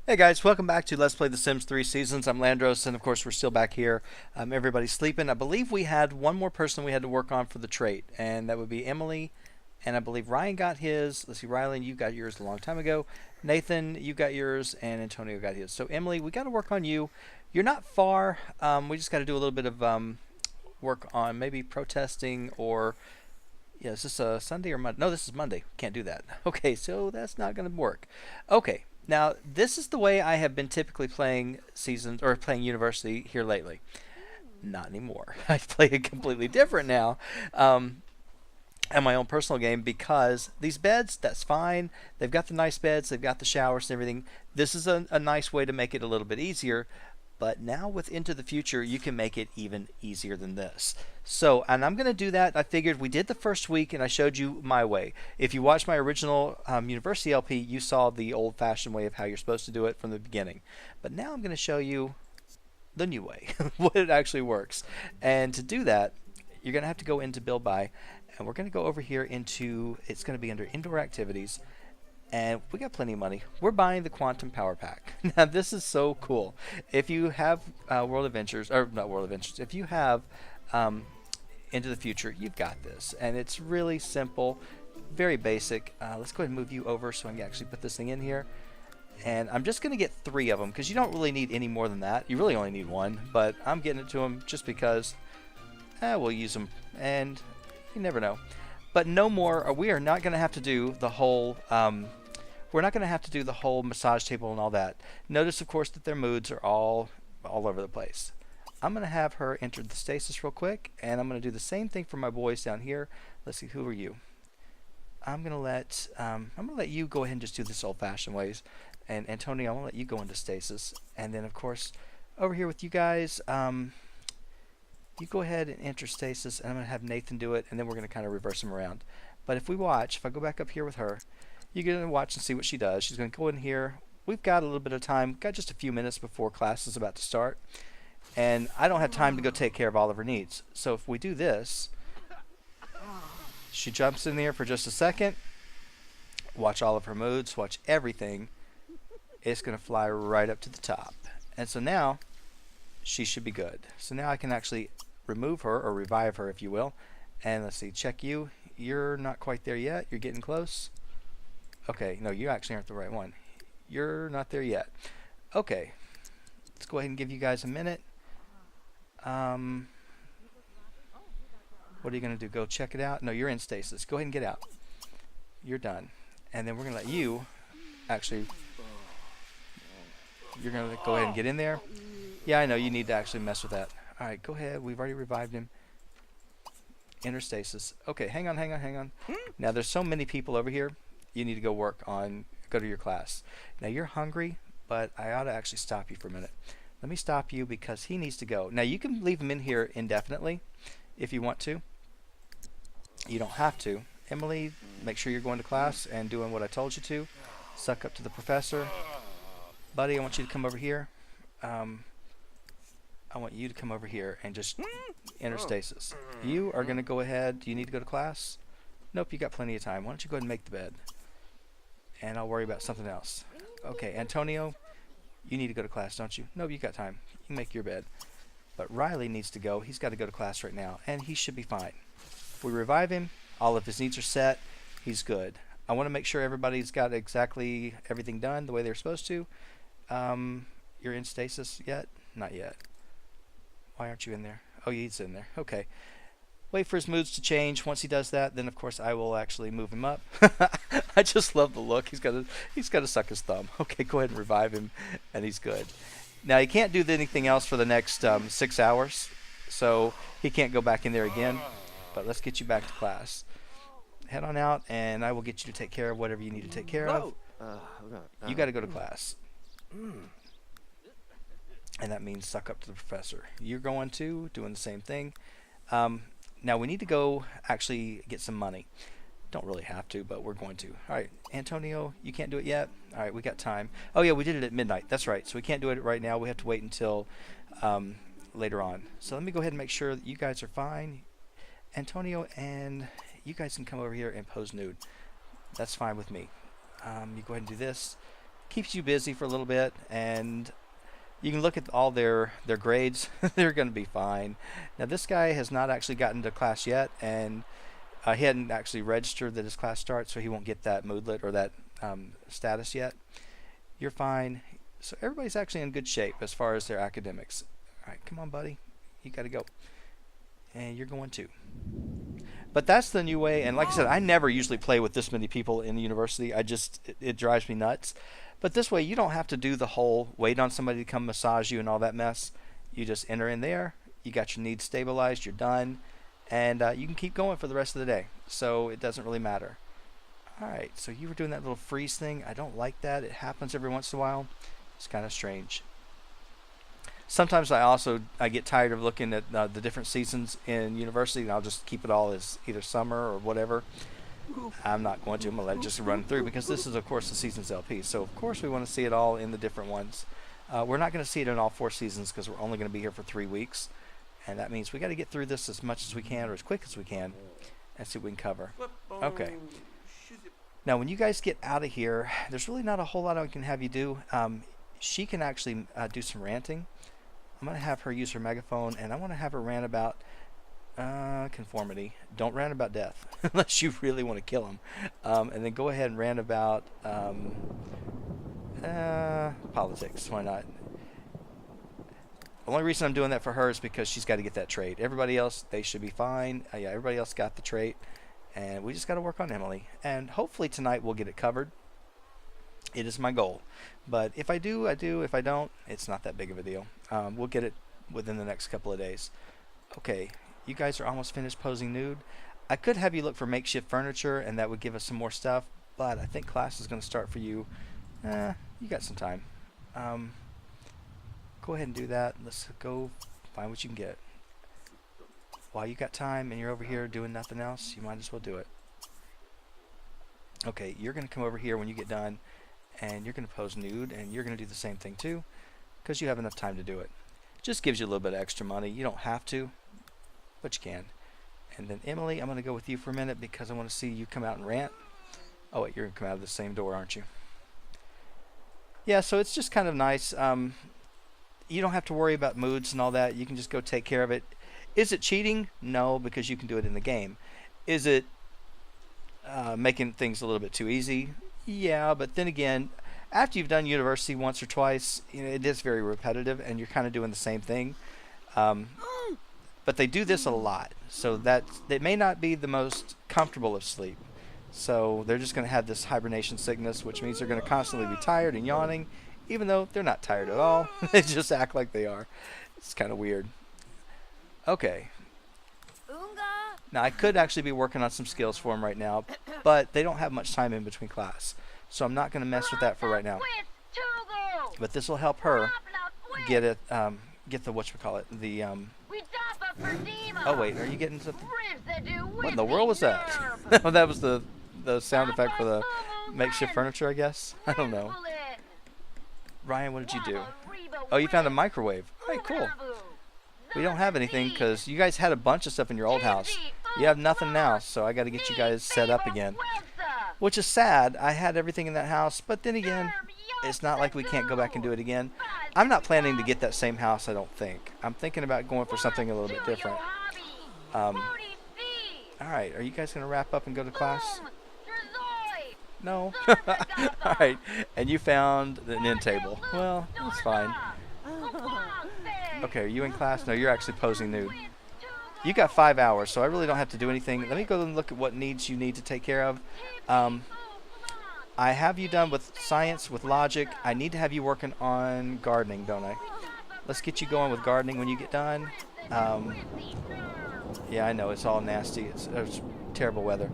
Hey guys, welcome back to Let's Play The Sims 3 Seasons. I'm Llandros, and of course we're still back here. Everybody's sleeping. I believe we had one more person we had to work on for the trait, and that would be Emily. And I believe Ryan got his. Let's see, Rylan, you got yours a long time ago. Nathan, you got yours, and Antonio got his. So Emily, we got to work on you. You're not far. We just got to do a little bit of work on maybe protesting or... Yeah, is this a Sunday or Monday? No, this is Monday. Can't do that. Okay, so that's not going to work. Okay. Now, this is the way I have been typically playing seasons or playing University here lately. Not anymore. I play it completely different now. And my own personal game because these beds, that's fine. They've got the nice beds, they've got the showers and everything. This is a nice way to make it a little bit easier. But now with Into the Future, you can make it even easier than this. So, and I'm going to do that. I figured we did the first week, and I showed you my way. If you watched my original University LP, you saw the old-fashioned way of how you're supposed to do it from the beginning. But now I'm going to show you the new way, what it actually works. And to do that, you're going to have to go into Build By, and we're going to go over here into, it's going to be under Indoor Activities. And we got plenty of money. We're buying the Quantum Power Pack. Now, this is so cool. If you have World Adventures, or not World Adventures, if you have Into the Future, you've got this. And it's really simple, very basic. Let's go ahead and move you over so I can actually put this thing in here. And I'm just going to get 3 of them, because you don't really need any more than that. You really only need 1, but I'm getting it to them just because we'll use them. And you never know. But no more. We are not going to have to do the whole. We're not going to have to do the whole massage table and all that. Notice, of course, that their moods are all over the place. I'm going to have her enter the stasis real quick, and I'm going to do the same thing for my boys down here. Let's see, who are you? I'm going to let you go ahead and just do this old-fashioned ways. And Antonio, I'm going to let you go into stasis, and then of course, over here with you guys. You go ahead and enter stasis, and I'm going to have Nathan do it, and then we're going to kind of reverse them around. But if we watch, if I go back up here with her, you're going to watch and see what she does. She's going to go in here. We've got a little bit of time. Got just a few minutes before class is about to start. And I don't have time to go take care of all of her needs. So if we do this, she jumps in there for just a second. Watch all of her moods. Watch everything. It's going to fly right up to the top. And so now, she should be good. So now I can actually remove her, or revive her if you will, and let's see, check you. You're not quite there yet. You're getting close. Okay, no, you actually aren't the right one. You're not there yet. Okay, let's go ahead and give you guys a minute. What are you gonna do? Go check it out? No, you're in stasis. Go ahead and get out. You're done. And then we're gonna let you actually, you're gonna go ahead and get in there. Yeah, I know you need to actually mess with that. Alright, go ahead. We've already revived him. Enter stasis. Okay, hang on. Now, there's so many people over here. You need to go go to your class. Now, you're hungry, but I ought to actually stop you for a minute. Let me stop you because he needs to go. Now, you can leave him in here indefinitely if you want to. You don't have to. Emily, make sure you're going to class and doing what I told you to. Suck up to the professor. Buddy, I want you to come over here. I want you to come over here and just enter stasis. You are going to go ahead. Do you need to go to class? Nope, you got plenty of time. Why don't you go ahead and make the bed? And I'll worry about something else. Okay, Antonio, you need to go to class, don't you? Nope, you got time. You can make your bed. But Riley needs to go. He's got to go to class right now, and he should be fine. If we revive him, all of his needs are set. He's good. I want to make sure everybody's got exactly everything done the way they're supposed to. You're in stasis yet? Not yet. Why aren't you in there? Oh, he's in there. Okay. Wait for his moods to change. Once he does that, then of course I will actually move him up. I just love the look. He's got to suck his thumb. Okay, go ahead and revive him, and he's good. Now he can't do anything else for the next 6 hours, so he can't go back in there again. But let's get you back to class. Head on out, and I will get you to take care of whatever you need to take care of. You got to go to class. And that means suck up to the professor. You're going to, doing the same thing. Now we need to go actually get some money. Don't really have to, but we're going to. Alright, Antonio, you can't do it yet? Alright, we got time. Oh yeah, we did it at midnight. That's right. So we can't do it right now. We have to wait until later on. So let me go ahead and make sure that you guys are fine. Antonio, and you guys can come over here and pose nude. That's fine with me. You go ahead and do this. keeps you busy for a little bit, and you can look at all their grades. They're going to be fine. Now this guy has not actually gotten to class yet, and he hadn't actually registered that his class starts, so he won't get that moodlet or that status yet. You're fine. So everybody's actually in good shape as far as their academics. All right, come on, buddy. You got to go. And you're going too. But that's the new way. And like I said, I never usually play with this many people in the university. It drives me nuts. But this way, you don't have to do the whole wait on somebody to come massage you and all that mess. You just enter in there. You got your needs stabilized. You're done. And you can keep going for the rest of the day. So it doesn't really matter. All right, so you were doing that little freeze thing. I don't like that. It happens every once in a while. It's kind of strange. Sometimes I get tired of looking at the different seasons in university, and I'll just keep it all as either summer or whatever. I'm not going to. I'm going to let it just run through because this is, of course, the seasons LP. So, of course, we want to see it all in the different ones. We're not going to see it in all 4 seasons because we're only going to be here for 3 weeks. And that means we got to get through this as much as we can or as quick as we can and see what we can cover. Okay. Now, when you guys get out of here, there's really not a whole lot I can have you do. She can actually do some ranting. I'm going to have her use her megaphone, and I want to have her rant about conformity. Don't rant about death, unless you really want to kill him. And then go ahead and rant about politics. Why not? The only reason I'm doing that for her is because she's got to get that trait. Everybody else, they should be fine. Yeah, everybody else got the trait. And we just got to work on Emily. And hopefully tonight we'll get it covered. It is my goal. But if I do, I do. If I don't, it's not that big of a deal. We'll get it within the next couple of days. Okay, you guys are almost finished posing nude. I could have you look for makeshift furniture, and that would give us some more stuff. But I think class is going to start for you. You got some time. Go ahead and do that. Let's go find what you can get. While you got time and you're over here doing nothing else, you might as well do it. Okay, you're going to come over here when you get done, and you're going to pose nude, and you're going to do the same thing too, because you have enough time to do it. Just gives you a little bit of extra money. You don't have to, but you can. And then Emily, I'm going to go with you for a minute because I want to see you come out and rant. Oh wait, you're going to come out of the same door, aren't you? Yeah, so it's just kind of nice. You don't have to worry about moods and all that. You can just go take care of it. Is it cheating? No, because you can do it in the game. Is it making things a little bit too easy? Yeah, but then again, after you've done university once or twice, it is very repetitive, and you're kind of doing the same thing. But they do this a lot, so that it may not be the most comfortable of sleep. So they're just going to have this hibernation sickness, which means they're going to constantly be tired and yawning, even though they're not tired at all. They just act like they are. It's kind of weird. Okay. Now, I could actually be working on some skills for them right now, but they don't have much time in between class. So I'm not going to mess with that for right now. But this will help her get it, get the, whatchamacallit, the, oh wait, are you getting something? What in the world was that? Oh, that was the sound effect for the makeshift furniture, I guess? I don't know. Ryan, what did you do? Oh, you found a microwave. Hey, cool. We don't have anything because you guys had a bunch of stuff in your old house. You have nothing now, so I got to get you guys set up again. Which is sad. I had everything in that house, but then again, it's not like we can't go back and do it again. I'm not planning to get that same house, I don't think. I'm thinking about going for something a little bit different. Alright, are you guys going to wrap up and go to class? No? Alright, and you found an end table. Well, that's fine. Okay, are you in class? No, you're actually posing nude. You got 5 hours, so I really don't have to do anything. Let me go and look at what needs you need to take care of. I have you done with science, with logic. I need to have you working on gardening, don't I? Let's get you going with gardening when you get done. Yeah, I know, it's all nasty. It's terrible weather.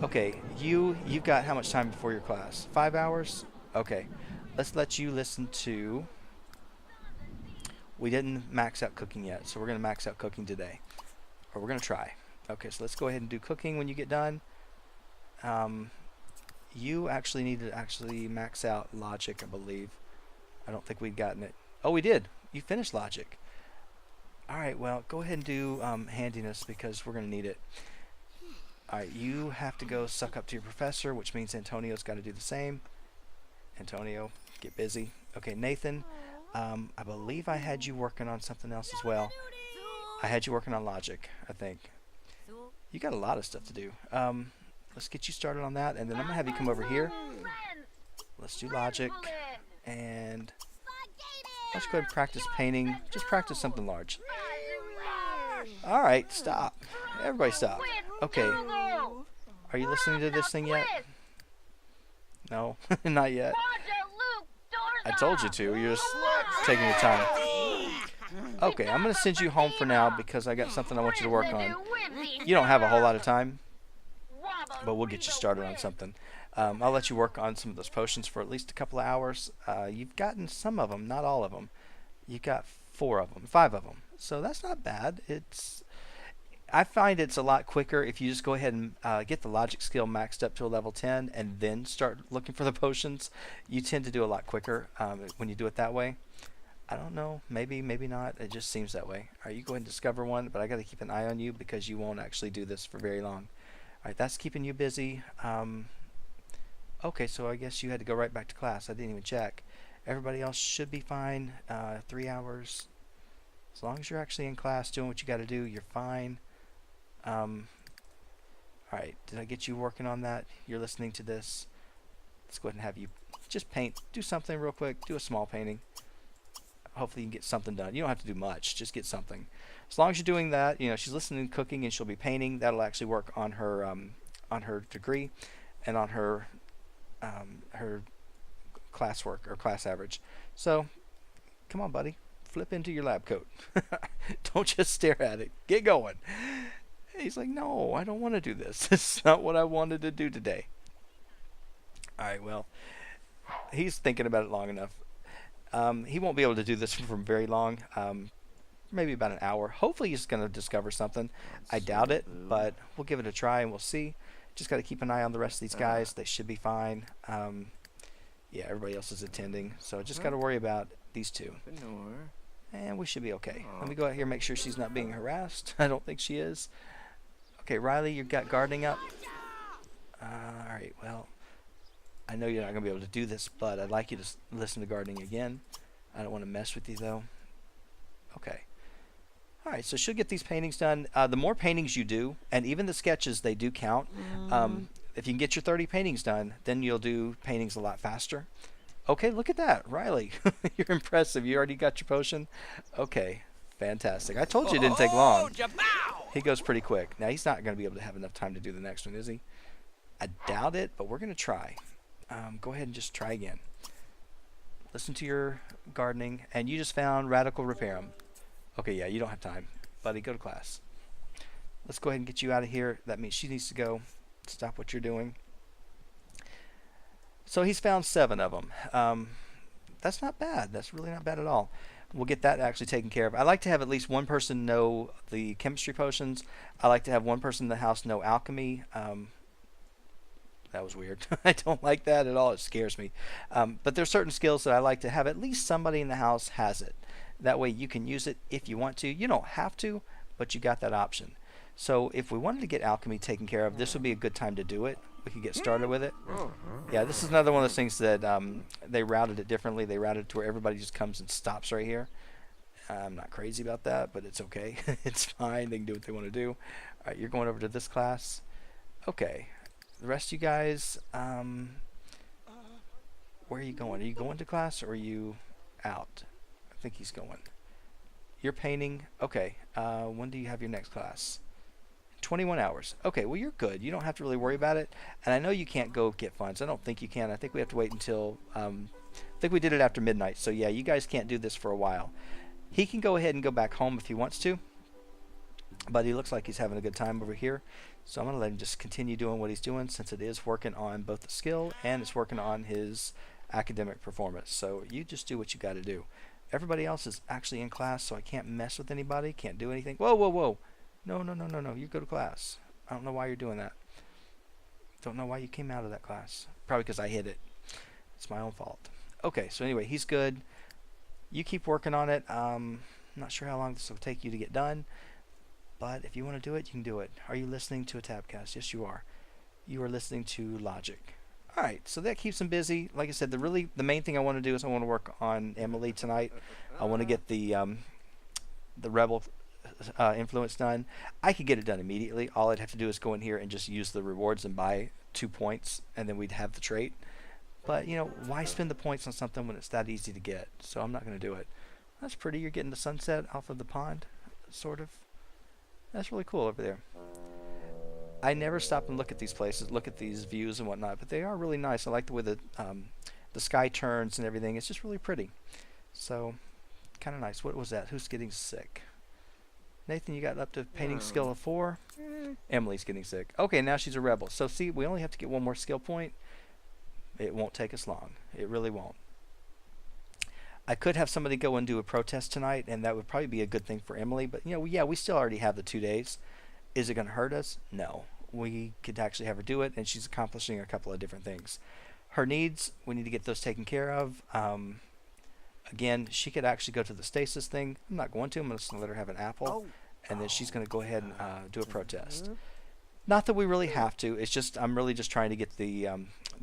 Okay, you've got how much time before your class? 5 hours? Okay, let's let you listen to... We didn't max out cooking yet, so we're going to max out cooking today. Or we're going to try. Okay, so let's go ahead and do cooking when you get done. You actually need to actually max out logic, I believe. I don't think we'd gotten it. Oh, we did. You finished logic. Alright, well, go ahead and do handiness because we're going to need it. Alright, you have to go suck up to your professor, which means Antonio's got to do the same. Antonio, Get busy. Okay, Nathan, I believe I had you working on something else as well. I had you working on logic, I think. You got a lot of stuff to do. Let's get you started on that, and then I'm going to have you come over here. Let's do logic, and let's go ahead and practice painting. Just practice something large. Alright, stop. Everybody stop. Okay. Are you listening to this thing yet? No, not yet. I told you to. You're just taking your time. Okay, I'm going to send you home for now because I got something I want you to work on. You don't have a whole lot of time, but we'll get you started on something. I'll let you work on some of those potions for at least a couple of hours. You've gotten some of them, not all of them. You've got 4 of them, 5 of them. So that's not bad. I find it's a lot quicker if you just go ahead and get the logic skill maxed up to a level 10 and then start looking for the potions. You tend to do a lot quicker when you do it that way. I don't know, maybe not. It just seems that way. Alright, you go ahead and discover one, but I got to keep an eye on you because you won't actually do this for very long. Alright, that's keeping you busy. Okay, so I guess you had to go right back to class. I didn't even check. Everybody else should be fine. 3 hours. As long as you're actually in class doing what you got to do, you're fine. Alright, did I get you working on that? You're listening to this. Let's go ahead and have you just paint. Do something real quick. Do a small painting. Hopefully you can get something done. You don't have to do much. Just get something. As long as you're doing that, you know, she's listening to cooking and she'll be painting. That'll actually work on her degree and on her classwork or class average. So, come on, buddy. Flip into your lab coat. Don't just stare at it. Get going. He's like, no, I don't want to do this. It's not what I wanted to do today. Alright, well, he's thinking about it long enough. He won't be able to do this for very long. Maybe about an hour. Hopefully he's going to discover something. I doubt it, but we'll give it a try and we'll see. Just got to keep an eye on the rest of these guys. They should be fine. Yeah, everybody else is attending. So just got to worry about these 2. And we should be okay. Let me go out here and make sure she's not being harassed. I don't think she is. Okay, Riley, you've got gardening up. Alright, well, I know you're not going to be able to do this, but I'd like you to listen to gardening again. I don't want to mess with you, though. Okay. Alright, so she'll get these paintings done. The more paintings you do, and even the sketches, they do count. If you can get your 30 paintings done, then you'll do paintings a lot faster. Okay, look at that. Riley, you're impressive. You already got your potion? Okay, fantastic. I told you it didn't take long. He goes pretty quick. Now, he's not going to be able to have enough time to do the next one, is he? I doubt it, but we're going to try. Go ahead and just try again. Listen to your gardening, and you just found radical repair 'em. Okay, yeah, you don't have time. Buddy, go to class. Let's go ahead and get you out of here. That means she needs to go. Stop what you're doing. So he's found 7 of them. That's not bad. That's really not bad at all. We'll get that actually taken care of. I like to have at least one person know the chemistry potions. I like to have one person in the house know alchemy. That was weird. I don't like that at all. It scares me. But there's certain skills that I like to have at least somebody in the house has it. That way you can use it if you want to. You don't have to, but you got that option. So if we wanted to get alchemy taken care of, this would be a good time to do it. We could get started with it. Yeah, this is another one of those things that they routed it differently. They routed it to where everybody just comes and stops right here. I'm not crazy about that, but it's okay. It's fine. They can do what they want to do. All right, you're going over to this class. Okay. The rest of you guys, where are you going? Are you going to class or are you out? I think he's going. You're painting. Okay. When do you have your next class? 21 hours. Okay, well, you're good. You don't have to really worry about it. And I know you can't go get funds. I don't think you can. I think we have to wait until, I think we did it after midnight. So, yeah, you guys can't do this for a while. He can go ahead and go back home if he wants to. But he looks like he's having a good time over here. So I'm going to let him just continue doing what he's doing since it is working on both the skill and it's working on his academic performance. So you just do what you got to do. Everybody else is actually in class, so I can't mess with anybody, can't do anything. Whoa, whoa, whoa. No, no, no, no, no. You go to class. I don't know why you're doing that. Don't know why you came out of that class. Probably because I hit it. It's my own fault. Okay, so anyway, he's good. You keep working on it. I'm not sure how long this will take you to get done. But if you want to do it, you can do it. Are you listening to a Tabcast? Yes, you are. You are listening to Logic. All right, so that keeps them busy. Like I said, the main thing I want to do is I want to work on Emily tonight. I want to get the rebel influence done. I could get it done immediately. All I'd have to do is go in here and just use the rewards and buy 2 points, and then we'd have the trait. But why spend the points on something when it's that easy to get? So I'm not going to do it. That's pretty. You're getting the sunset off of the pond, sort of. That's really cool over there. I never stop and look at these places, look at these views and whatnot, but they are really nice. I like the way the sky turns and everything. It's just really pretty. So, kind of nice. What was that? Who's getting sick? Nathan, you got up to painting skill of 4. Emily's getting sick. Okay, now she's a rebel. So see, we only have to get 1 more skill point. It won't take us long. It really won't. I could have somebody go and do a protest tonight, and that would probably be a good thing for Emily. But yeah, we still already have the 2 days. Is it going to hurt us? No. We could actually have her do it, and she's accomplishing a couple of different things. Her needs, we need to get those taken care of. Again, she could actually go to the stasis thing. I'm not going to. I'm just going to let her have an apple, and then she's going to go ahead and do a protest. Not that we really have to. It's just I'm really just trying to get the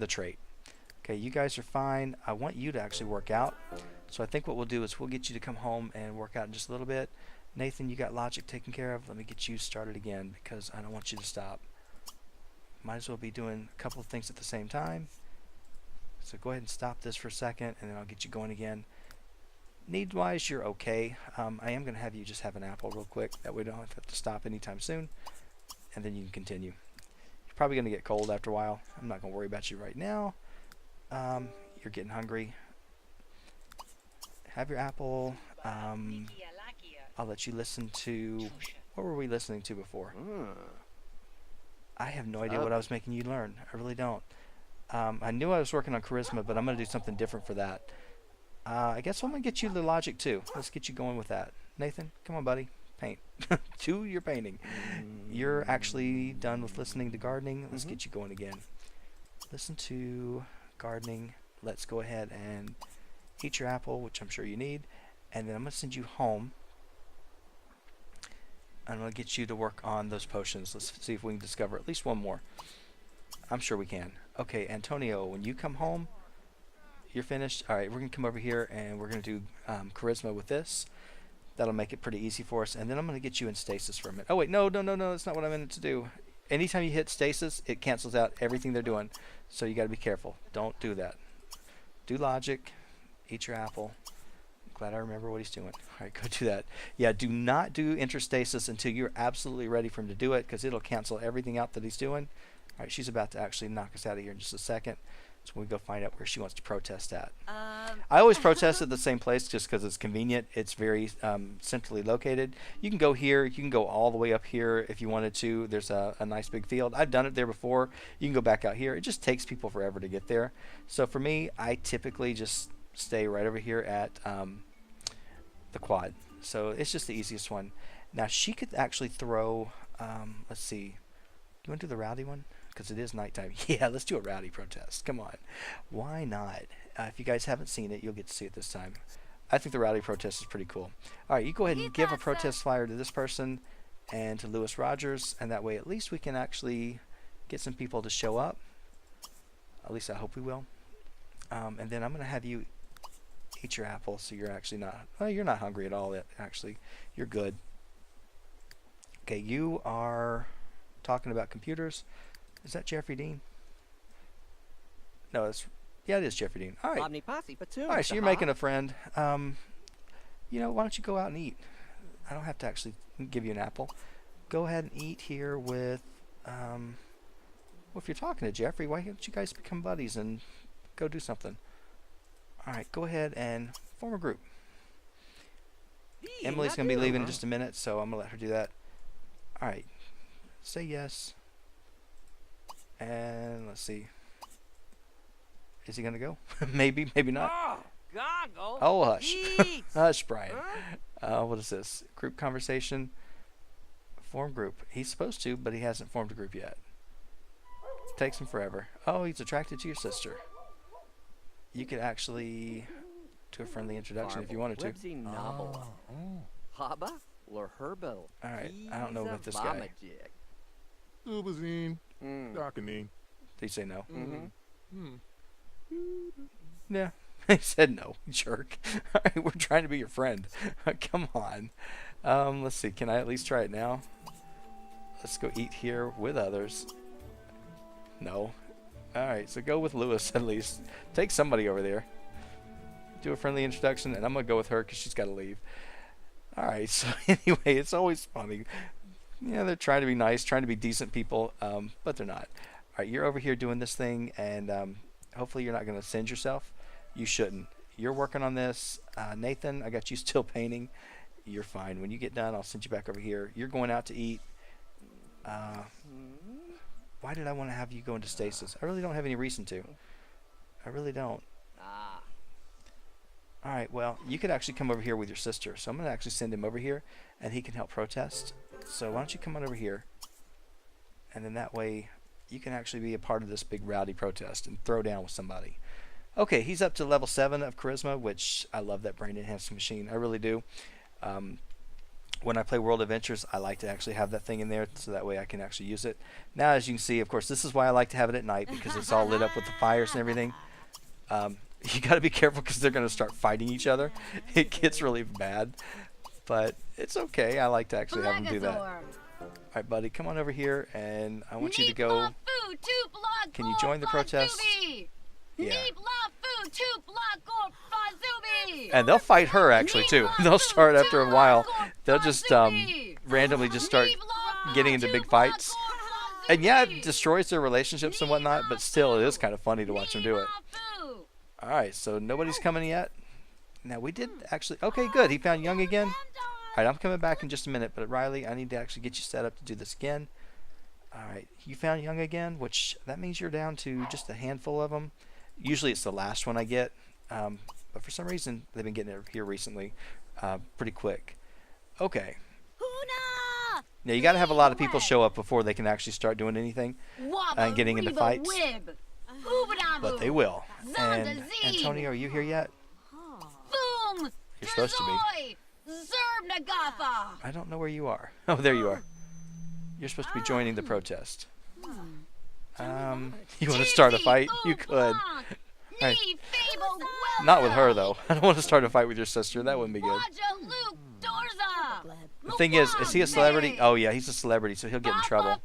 trait. Okay, you guys are fine. I want you to actually work out. So I think what we'll do is we'll get you to come home and work out in just a little bit. Nathan, you got logic taken care of. Let me get you started again because I don't want you to stop. Might as well be doing a couple of things at the same time. So go ahead and stop this for a second, and then I'll get you going again. Need-wise, you're okay. I am going to have you just have an apple real quick. That way we don't have to stop anytime soon, and then you can continue. You're probably going to get cold after a while. I'm not going to worry about you right now. You're getting hungry. Have your apple. I'll let you listen to... What were we listening to before? I have no idea what I was making you learn. I really don't. I knew I was working on charisma, but I'm going to do something different for that. I guess I'm going to get you the logic too. Let's get you going with that. Nathan, come on, buddy. Paint. Do your painting. You're actually done with listening to gardening. Let's get you going again. Listen to gardening. Let's go ahead and eat your apple, which I'm sure you need. And then I'm going to send you home. I'm going to get you to work on those potions. Let's see if we can discover at least 1 more. I'm sure we can. Okay, Antonio, when you come home, you're finished. All right, we're going to come over here and we're going to do charisma with this. That'll make it pretty easy for us. And then I'm going to get you in stasis for a minute. Oh, wait, no. That's not what I meant to do. Anytime you hit stasis, it cancels out everything they're doing. So you got to be careful. Don't do that. Do logic. Eat your apple. Glad I remember what he's doing. All right, go do that. Yeah, do not do interstasis until you're absolutely ready for him to do it because it'll cancel everything out that he's doing. All right, she's about to actually knock us out of here in just a second. So we go find out where she wants to protest at. I always protest at the same place just because it's convenient. It's very centrally located. You can go here. You can go all the way up here if you wanted to. There's a nice big field. I've done it there before. You can go back out here. It just takes people forever to get there. So for me, I typically just stay right over here at the quad. So it's just the easiest one. Now she could actually throw, let's see, you want to do the rowdy one? Because it is nighttime. Yeah, let's do a rowdy protest. Come on. Why not? If you guys haven't seen it, you'll get to see it this time. I think the rowdy protest is pretty cool. All right, you go ahead and give a protest flyer to this person and to Lewis Rogers, and that way at least we can actually get some people to show up. At least I hope we will. And then I'm going to have you eat your apple so you're actually not... Well, you're not hungry at all, actually. You're good. Okay, you are talking about computers. Is that Jeffrey Dean? No, it's... Yeah, it is Jeffrey Dean. All right. All right, so you're making a friend. You know, why don't you go out and eat? I don't have to actually give you an apple. Go ahead and eat here with... well, if you're talking to Jeffrey, why don't you guys become buddies and go do something? All right, go ahead and form a group. Emily's going to be leaving in just a minute, so I'm going to let her do that. All right. Say yes. And let's see. Is he going to go? Maybe, maybe not. Oh, hush. Hush, Brian. What is this? Group conversation. Form group. He's supposed to, but he hasn't formed a group yet. Takes him forever. Oh, he's attracted to your sister. You could actually do a friendly introduction if you wanted to. Alright, I don't know about this guy. Did Did he say no? Yeah. He said no, jerk. All right, we're trying to be your friend. Come on. Let's see. Can I at least try it now? Let's go eat here with others. No. All right, so go with Lewis at least. Take somebody over there. Do a friendly introduction, and I'm going to go with her because she's got to leave. All right, so anyway, it's always funny. Yeah, they're trying to be nice, trying to be decent people, but they're not. All right, you're over here doing this thing, and hopefully you're not going to send yourself. You shouldn't. You're working on this. Nathan, I got you still painting. You're fine. When you get done, I'll send you back over here. You're going out to eat. Why did I want to have you go into stasis? I really don't have any reason to. I really don't. All right, well, you could actually come over here with your sister. So I'm going to actually send him over here, and he can help protest. So why don't you come on over here? And then that way you can actually be a part of this big rowdy protest and throw down with somebody. Okay, he's up to level 7 of charisma, which I love that brain enhancing machine. I really do. When I play World Adventures, I like to actually have that thing in there so that way I can actually use it. Now, as you can see, of course, this is why I like to have it at night because it's all lit up with the fires and everything. You got to be careful because they're going to start fighting each other. It gets really bad, but it's okay. I like to actually have them do that. All right, buddy, come on over here, and I want you to go. Can you join the protest? Yeah. And they'll fight her actually too. They'll start after a while. They'll just randomly just start getting into big fights. And yeah, it destroys their relationships and whatnot, but still it is kind of funny to watch them do it. Alright, so nobody's coming yet. Now we did actually, okay, good. He found Young again. Alright, I'm coming back in just a minute, but Riley, I need to actually get you set up to do this again. Alright, you found Young again, which that means you're down to just a handful of them. Usually it's the last one I get, but for some reason they've been getting it here recently pretty quick. Okay. Now you got to have a lot of people show up before they can actually start doing anything and getting into fights. But they will. And Antonio, are you here yet? You're supposed to be. I don't know where you are. Oh, there you are. You're supposed to be joining the protest. You want to start a fight? You could. Right. Not with her, though. I don't want to start a fight with your sister. That wouldn't be good. The thing is he a celebrity? Oh, yeah, he's a celebrity, so he'll get in trouble.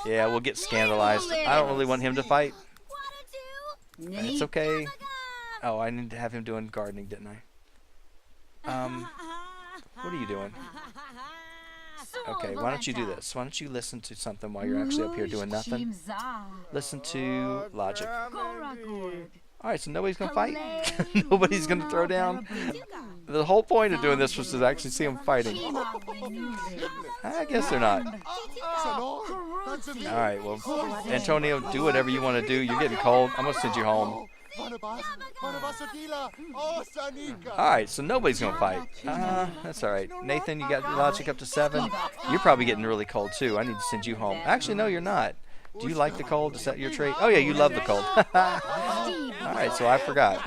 Yeah, we'll get scandalized. I don't really want him to fight. It's okay. Oh, I need to have him doing gardening, didn't I? What are you doing? Okay, why don't you do this? Why don't you listen to something while you're actually up here doing nothing? Listen to Logic. Alright, so nobody's going to fight? Nobody's going to throw down? The whole point of doing this was to actually see them fighting. I guess they're not. Alright, well, Antonio, do whatever you want to do. You're getting cold. I'm going to send you home. Alright, so nobody's going to fight. That's alright. Nathan, you got Logic up to 7. You're probably getting really cold too. I need to send you home. Actually, no, you're not. Do you like the cold? Is that your trait? Oh yeah, you love the cold. Alright, so I forgot.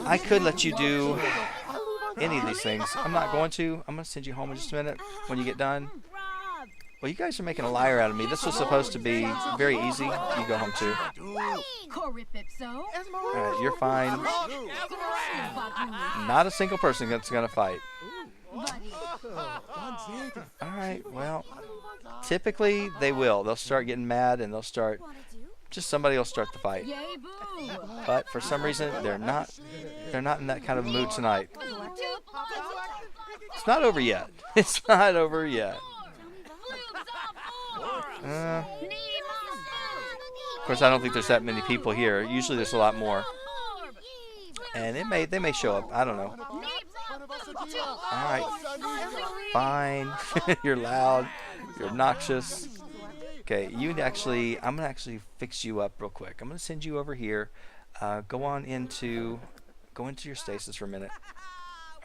I could let you do any of these things. I'm not going to. I'm going to send you home in just a minute when you get done. Well, you guys are making a liar out of me. This was supposed to be very easy. You go home too. Alright, you're fine. Not a single person that's going to fight. Alright, well, typically they will. They'll start getting mad and they'll start, just somebody will start the fight. But for some reason, they're not in that kind of mood tonight. It's not over yet. It's not over yet. Of course, I don't think there's that many people here. Usually there's a lot more. And they may show up. I don't know. Alright. Fine. You're loud. You're obnoxious. Okay, I'm going to actually fix you up real quick. I'm going to send you over here. Go into your stasis for a minute.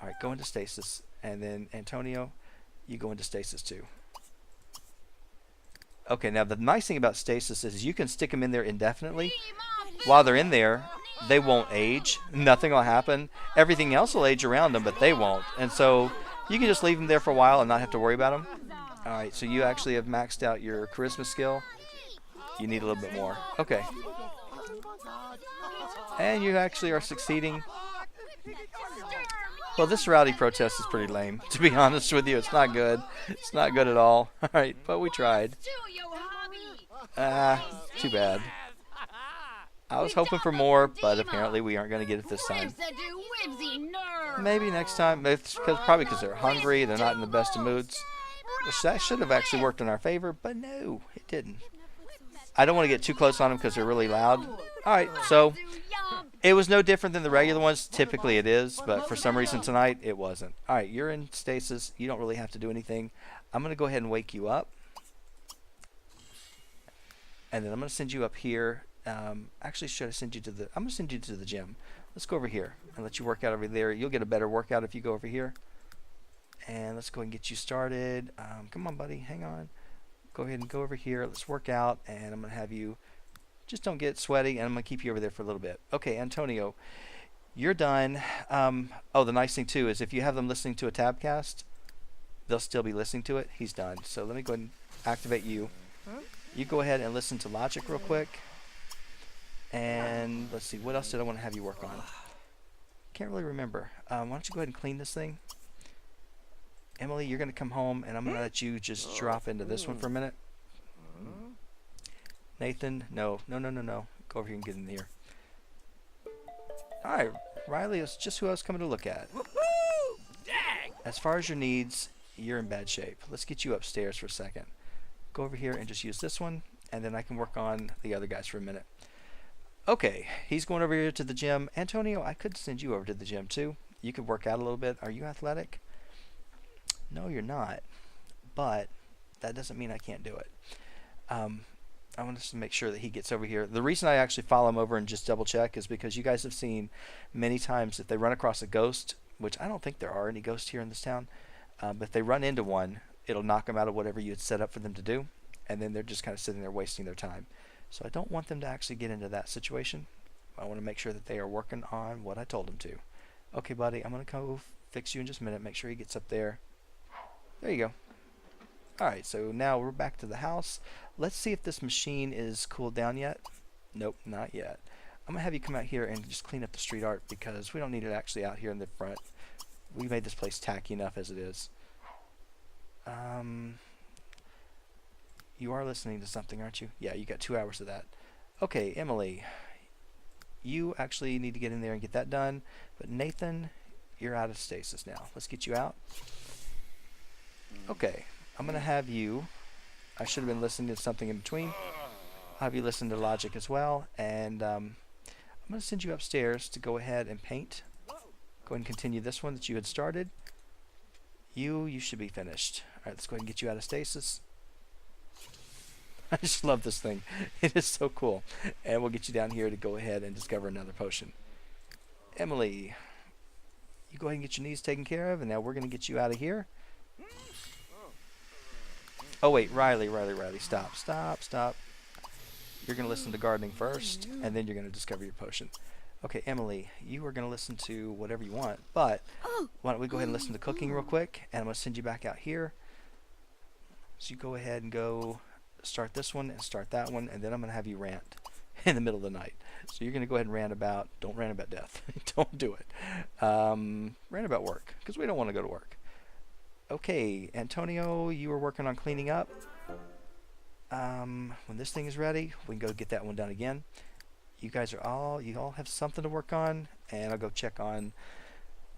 Alright, go into stasis. And then, Antonio, you go into stasis too. Okay, now the nice thing about stasis is you can stick them in there indefinitely. While they're in there, they won't age. Nothing will happen. Everything else will age around them, but they won't. And so you can just leave them there for a while and not have to worry about them. Alright, so you actually have maxed out your charisma skill. You need a little bit more. Okay. And you actually are succeeding. Well, this rowdy protest is pretty lame, to be honest with you. It's not good. It's not good at all. All right, but we tried. Too bad. I was hoping for more, but apparently we aren't going to get it this time. Maybe next time. It's probably because they're hungry. They're not in the best of moods. Which that should have actually worked in our favor, but no, it didn't. I don't want to get too close on them because they're really loud. All right, so it was no different than the regular ones. Typically it is, but for some reason tonight it wasn't. All right, you're in stasis. You don't really have to do anything. I'm going to go ahead and wake you up. And then I'm going to send you up here. Actually, should I send you to the... I'm going to send you to the gym. Let's go over here and let you work out over there. You'll get a better workout if you go over here. And let's go ahead and get you started. Come on, buddy. Hang on. Go ahead and go over here. Let's work out. And I'm going to have you... Just don't get sweaty. And I'm going to keep you over there for a little bit. Okay, Antonio. You're done. Oh, the nice thing, too, is if you have them listening to a Tabcast, they'll still be listening to it. He's done. So let me go ahead and activate you. You go ahead and listen to Logic real quick. And let's see, what else did I want to have you work on? Can't really remember. Why don't you go ahead and clean this thing? Emily, you're going to come home, and I'm going to let you just drop into this one for a minute. Nathan, no. Go over here and get in here. All right, Riley, it's just who I was coming to look at. As far as your needs, you're in bad shape. Let's get you upstairs for a second. Go over here and just use this one, and then I can work on the other guys for a minute. Okay, he's going over here to the gym. Antonio, I could send you over to the gym too. You could work out a little bit. Are you athletic? No, you're not. But that doesn't mean I can't do it. I want us to make sure that he gets over here. The reason I actually follow him over and just double check is because you guys have seen many times if they run across a ghost, which I don't think there are any ghosts here in this town, but if they run into one, it'll knock them out of whatever you had set up for them to do, and then they're just kind of sitting there wasting their time. So I don't want them to actually get into that situation. I want to make sure that they are working on what I told them to. Okay, buddy, I'm going to go fix you in just a minute. Make sure he gets up there. There you go. Alright, so now we're back to the house. Let's see if this machine is cooled down yet. Nope, not yet. I'm going to have you come out here and just clean up the street art because we don't need it actually out here in the front. We made this place tacky enough as it is. You are listening to something, aren't you? Yeah, you got 2 hours of that. Okay, Emily, you actually need to get in there and get that done. But Nathan, you're out of stasis now. Let's get you out. Okay, I'm going to have you... I should have been listening to something in between. I'll have you listen to Logic as well. And I'm going to send you upstairs to go ahead and paint. Go ahead and continue this one that you had started. You should be finished. Alright, let's go ahead and get you out of stasis. I just love this thing. It is so cool. And we'll get you down here to go ahead and discover another potion. Emily, you go ahead and get your knees taken care of, and now we're going to get you out of here. Oh wait, Riley, stop. You're going to listen to gardening first, and then you're going to discover your potion. Okay, Emily, you are going to listen to whatever you want, but why don't we go ahead and listen to cooking real quick, and I'm going to send you back out here. So you go ahead and go start this one and start that one, and then I'm going to have you rant in the middle of the night. So you're going to go ahead and rant about, don't rant about death. Don't do it. Rant about work, because we don't want to go to work. Okay, Antonio, you were working on cleaning up. When this thing is ready, we can go get that one done again. You guys are you all have something to work on, and I'll go check on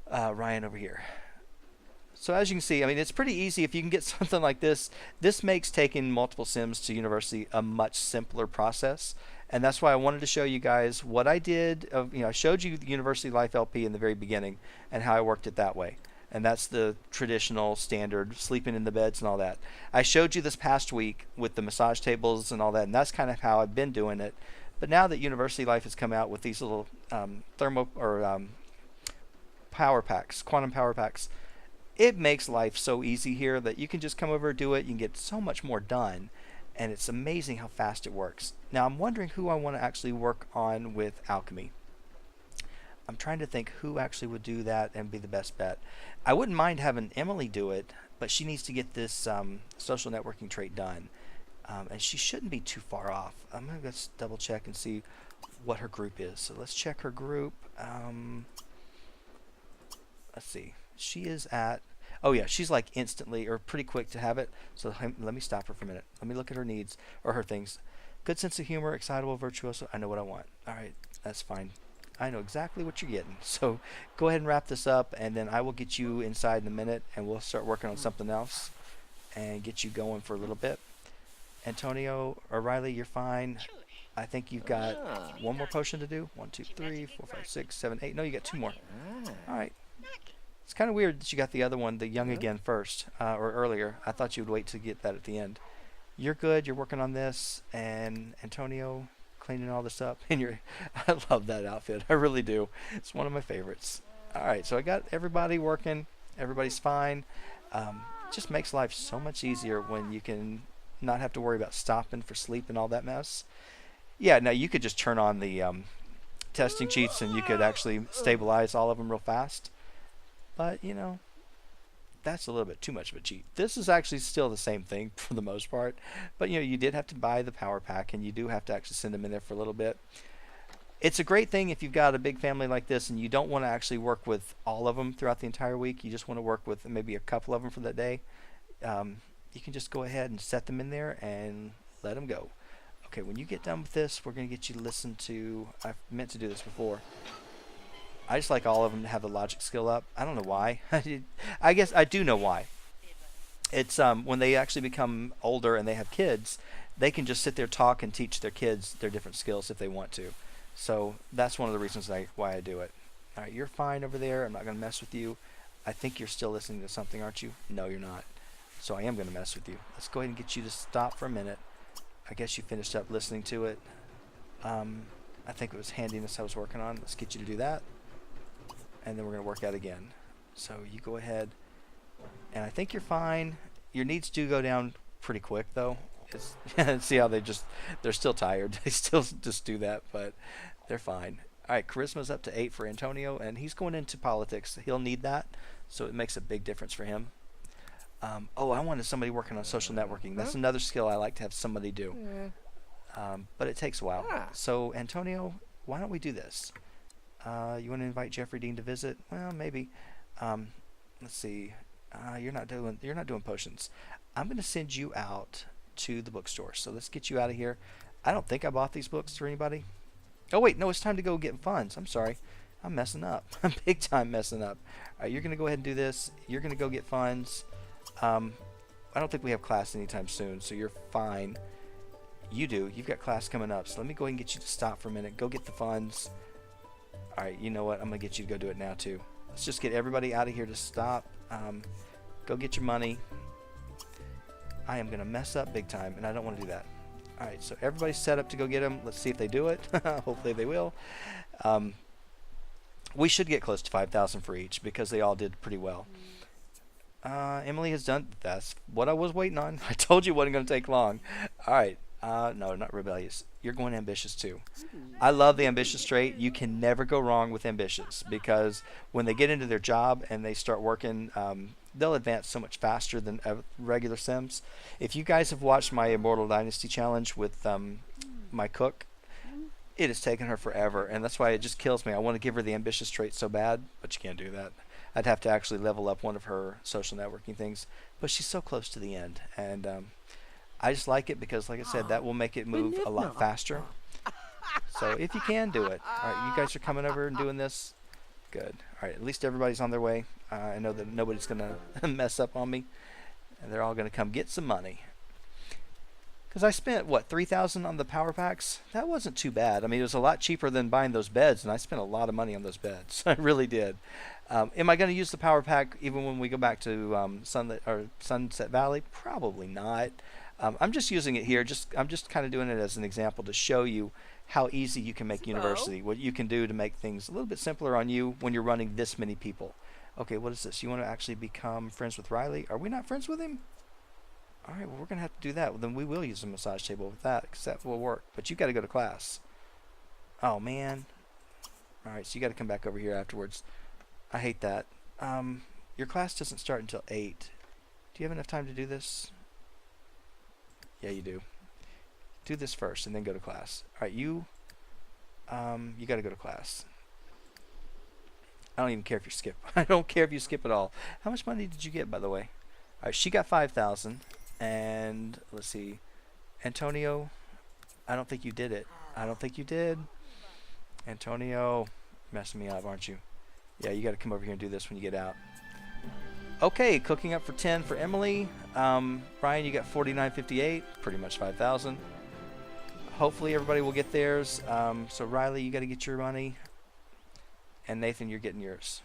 Ryan over here. So as you can see, I mean, it's pretty easy if you can get something like this. This makes taking multiple sims to university a much simpler process, and that's why I wanted to show you guys what I did. I showed you the University Life LP in the very beginning and how I worked it that way. And that's the traditional standard, sleeping in the beds and all that. I showed you this past week with the massage tables and all that, and that's kind of how I've been doing it. But now that University Life has come out with these little power packs, quantum power packs, it makes life so easy here that you can just come over and do it. You can get so much more done, and it's amazing how fast it works. Now I'm wondering who I want to actually work on with Alchemy. I'm trying to think who actually would do that and be the best bet. I wouldn't mind having Emily do it, but she needs to get this social networking trait done. And she shouldn't be too far off. I'm going to just double check and see what her group is. So let's check her group. Let's see. She is at... Oh, yeah, she's like instantly or pretty quick to have it. So let me stop her for a minute. Let me look at her needs or her things. Good sense of humor, excitable, virtuoso. I know what I want. All right, that's fine. I know exactly what you're getting. So go ahead and wrap this up, and then I will get you inside in a minute, and we'll start working on something else and get you going for a little bit. Antonio or Riley, you're fine. I think you've got one more potion to do. 1, 2, 3, 4, 5, 6, 7, 8. No, you got 2 more. All right. It's kind of weird that you got the other one, the young again, first or earlier. I thought you would wait to get that at the end. You're good. You're working on this, and Antonio cleaning all this up. And I love that outfit. I really do. It's one of my favorites. All right, so I got everybody working. Everybody's fine. It just makes life so much easier when you can not have to worry about stopping for sleep and all that mess. Yeah, now you could just turn on the testing cheats and you could actually stabilize all of them real fast. But, you know, that's a little bit too much of a cheat. This is actually still the same thing for the most part. But, you know, you did have to buy the power pack, and you do have to actually send them in there for a little bit. It's a great thing if you've got a big family like this and you don't want to actually work with all of them throughout the entire week. You just want to work with maybe a couple of them for that day. You can just go ahead and set them in there and let them go. Okay, when you get done with this, we're going to get you to listen to... I meant to do this before. I just like all of them to have the logic skill up. I don't know why. I guess I do know why. It's when they actually become older and they have kids, they can just sit there, talk, and teach their kids their different skills if they want to. So that's one of the reasons why I do it. All right, you're fine over there. I'm not going to mess with you. I think you're still listening to something, aren't you? No, you're not. So I am going to mess with you. Let's go ahead and get you to stop for a minute. I guess you finished up listening to it. I think it was handiness I was working on. Let's get you to do that. And then we're going to work out again. So you go ahead. And I think you're fine. Your needs do go down pretty quick, though. See how they're still tired. They still just do that, but they're fine. All right, charisma's up to 8 for Antonio, and he's going into politics. He'll need that, so it makes a big difference for him. I wanted somebody working on social networking. That's another skill I like to have somebody do. But it takes a while. So, Antonio, why don't we do this? You want to invite Jeffrey Dean to visit? Well, maybe. Let's see. You're not doing potions. I'm going to send you out to the bookstore. So let's get you out of here. I don't think I bought these books for anybody. Oh wait, no, it's time to go get funds. I'm sorry. I'm messing up. I'm big time messing up. All right, you're going to go ahead and do this. You're going to go get funds. I don't think we have class anytime soon, so you're fine. You do. You've got class coming up. So let me go ahead and get you to stop for a minute. Go get the funds. All right, you know what? I'm going to get you to go do it now too. Let's just get everybody out of here to stop. Go get your money. I am going to mess up big time, and I don't want to do that. All right, so everybody's set up to go get them. Let's see if they do it. Hopefully they will. We should get close to 5,000 for each because they all did pretty well. Emily has done. That's what I was waiting on. I told you it wasn't going to take long. All right. No, not rebellious. You're going ambitious too. I love the ambitious trait. You can never go wrong with ambitious because when they get into their job and they start working, they'll advance so much faster than regular Sims. If you guys have watched my Immortal Dynasty challenge with my cook, it has taken her forever, and that's why it just kills me. I want to give her the ambitious trait so bad, but you can't do that. I'd have to actually level up one of her social networking things, but she's so close to the end, and I just like it because, like I said, that will make it move a lot faster. So if you can do it. All right, you guys are coming over and doing this. Good. All right, at least everybody's on their way. I know that nobody's going to mess up on me, and they're all going to come get some money. Because I spent, what, 3,000 on the power packs? That wasn't too bad. I mean, it was a lot cheaper than buying those beds, and I spent a lot of money on those beds. I really did. Am I going to use the power pack even when we go back to Sunset Valley? Probably not. I'm just using it here. I'm just kind of doing it as an example to show you how easy you can make university, what you can do to make things a little bit simpler on you when you're running this many people. Okay, what is this? You want to actually become friends with Riley? Are we not friends with him? All right, well, we're going to have to do that. Well, then we will use a massage table with that, because that will work. But you got to go to class. Oh, man. All right, so you got to come back over here afterwards. I hate that. Your class doesn't start until 8. Do you have enough time to do this? Yeah, you do. do this first and then go to class. All right, you got to go to class. I don't even care if you skip. I don't care if you skip at all. How much money did you get, by the way? All right, she got 5,000, and let's see, Antonio. I don't think you did it. I don't think you did. Antonio, messing me up, aren't you? Yeah, you got to come over here and do this when you get out. Okay, cooking up for 10 for Emily. Brian, you got 49.58, pretty much 5,000. Hopefully everybody will get theirs. So Riley, you got to get your money. And Nathan, you're getting yours.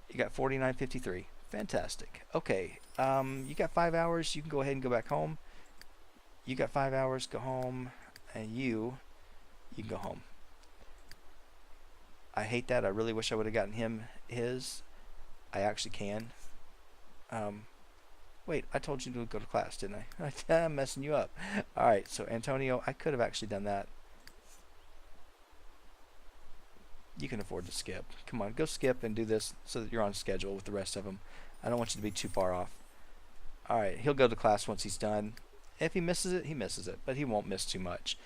You got 49.53. Fantastic. Okay, you got 5 hours. You can go ahead and go back home. You got 5 hours. Go home. And you can go home. I hate that. I really wish I would have gotten him his. I actually can. Wait, I told you to go to class, didn't I? I'm messing you up. Alright, so Antonio, I could have actually done that. You can afford to skip. Come on, go skip and do this so that you're on schedule with the rest of them. I don't want you to be too far off. Alright, he'll go to class once he's done. If he misses it, he misses it, but he won't miss too much.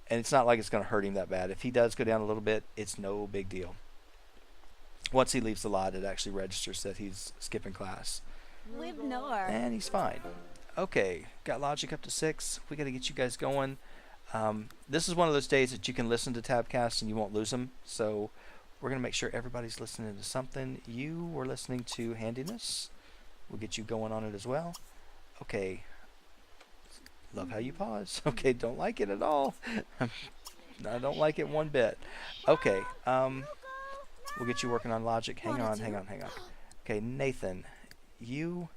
And it's not like it's going to hurt him that bad. If he does go down a little bit, it's no big deal. Once he leaves the lot, it actually registers that he's skipping class. And he's fine. Okay, got logic up to 6. We got to get you guys going. This is one of those days that you can listen to Tabcast and you won't lose them. So we're going to make sure everybody's listening to something. You were listening to Handiness. We'll get you going on it as well. Okay. Love how you pause. Okay, don't like it at all. I don't like it one bit. Okay, we'll get you working on logic. Hang on. Okay, Nathan, you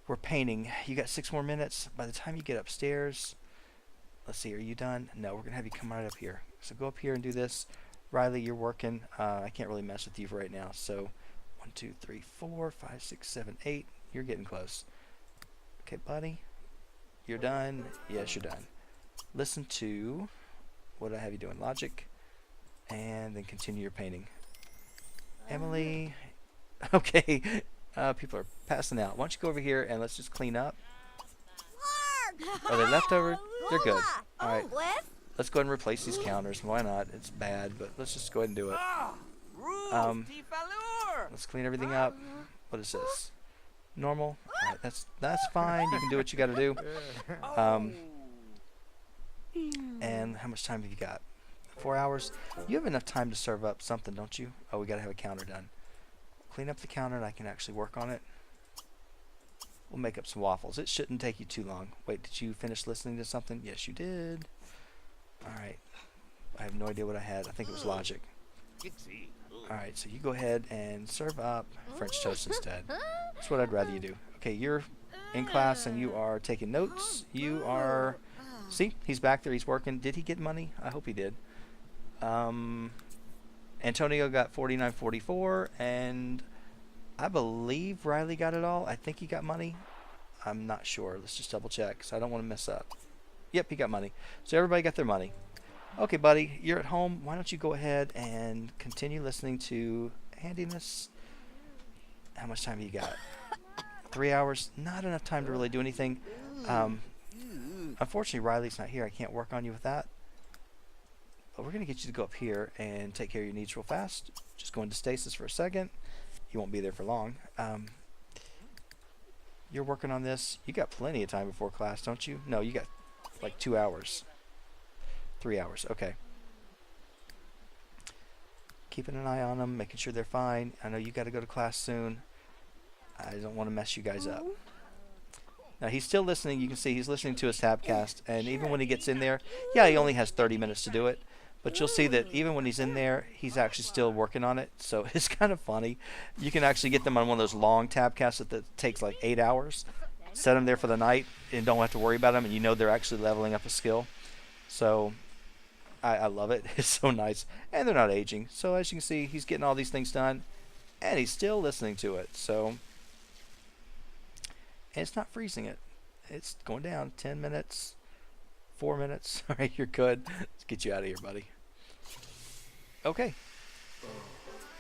were painting. You got 6 more minutes. By the time you get upstairs, let's see, are you done? No, we're going to have you come right up here. So go up here and do this. Riley, you're working. I can't really mess with you right now. So 1, 2, 3, 4, 5, 6, 7, 8. You're getting close. Okay, buddy. You're done. Yes, you're done. Listen to what I have you doing. Logic. And then continue your painting. Emily. Okay. People are passing out. Why don't you go over here and let's just clean up. Are they left over? They're good. Alright. Let's go ahead and replace these counters. Why not? It's bad, but let's just go ahead and do it. Let's clean everything up. What is this? Normal. Alright, that's fine. You can do what you got to do. And how much time have you got? 4 hours. You have enough time to serve up something, don't you? Oh, we got to have a counter done. Clean up the counter and I can actually work on it. We'll make up some waffles. It shouldn't take you too long. Wait, did you finish listening to something? Yes, you did. Alright. I have no idea what I had. I think it was logic. Alright, so you go ahead and serve up French toast instead. That's what I'd rather you do. Okay, you're in class and you are taking notes. You are... See, he's back there. He's working. Did he get money? I hope he did. Antonio got 49.44, and I believe Riley got it all. I think he got money. I'm not sure. Let's just double check, so I don't want to mess up. Yep, he got money. So everybody got their money. Okay, buddy, you're at home. Why don't you go ahead and continue listening to Handiness? How much time have you got? 3 hours. Not enough time to really do anything. Unfortunately, Riley's not here. I can't work on you with that. But we're going to get you to go up here and take care of your needs real fast. Just go into stasis for a second. You won't be there for long. You're working on this. You got plenty of time before class, don't you? No, you got like 2 hours. 3 hours. Okay. Keeping an eye on them, making sure they're fine. I know you got to go to class soon. I don't want to mess you guys up. Now, he's still listening. You can see he's listening to his Tabcast. And even when he gets in there, yeah, he only has 30 minutes to do it. But you'll see that even when he's in there, he's actually still working on it. So it's kind of funny. You can actually get them on one of those long Tabcasts that takes like 8 hours. Set them there for the night and don't have to worry about them. And you know they're actually leveling up a skill. So I love it. It's so nice. And they're not aging. So as you can see, he's getting all these things done. And he's still listening to it. So... And it's not freezing it. It's going down. 10 minutes. 4 minutes. All right, you're good. Let's get you out of here, buddy. Okay.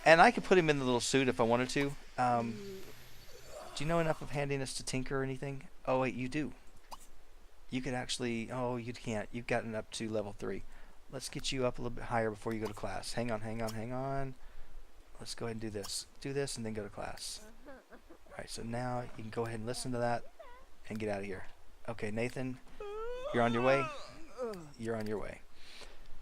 And I could put him in the little suit if I wanted to. Do you know enough of Handiness to tinker or anything? Oh, wait, you do. You could actually, oh, you can't. You've gotten up to level 3. Let's get you up a little bit higher before you go to class. Hang on, hang on, hang on. Let's go ahead and do this. Do this and then go to class. Alright, so now you can go ahead and listen to that and get out of here. Okay, Nathan, you're on your way. You're on your way.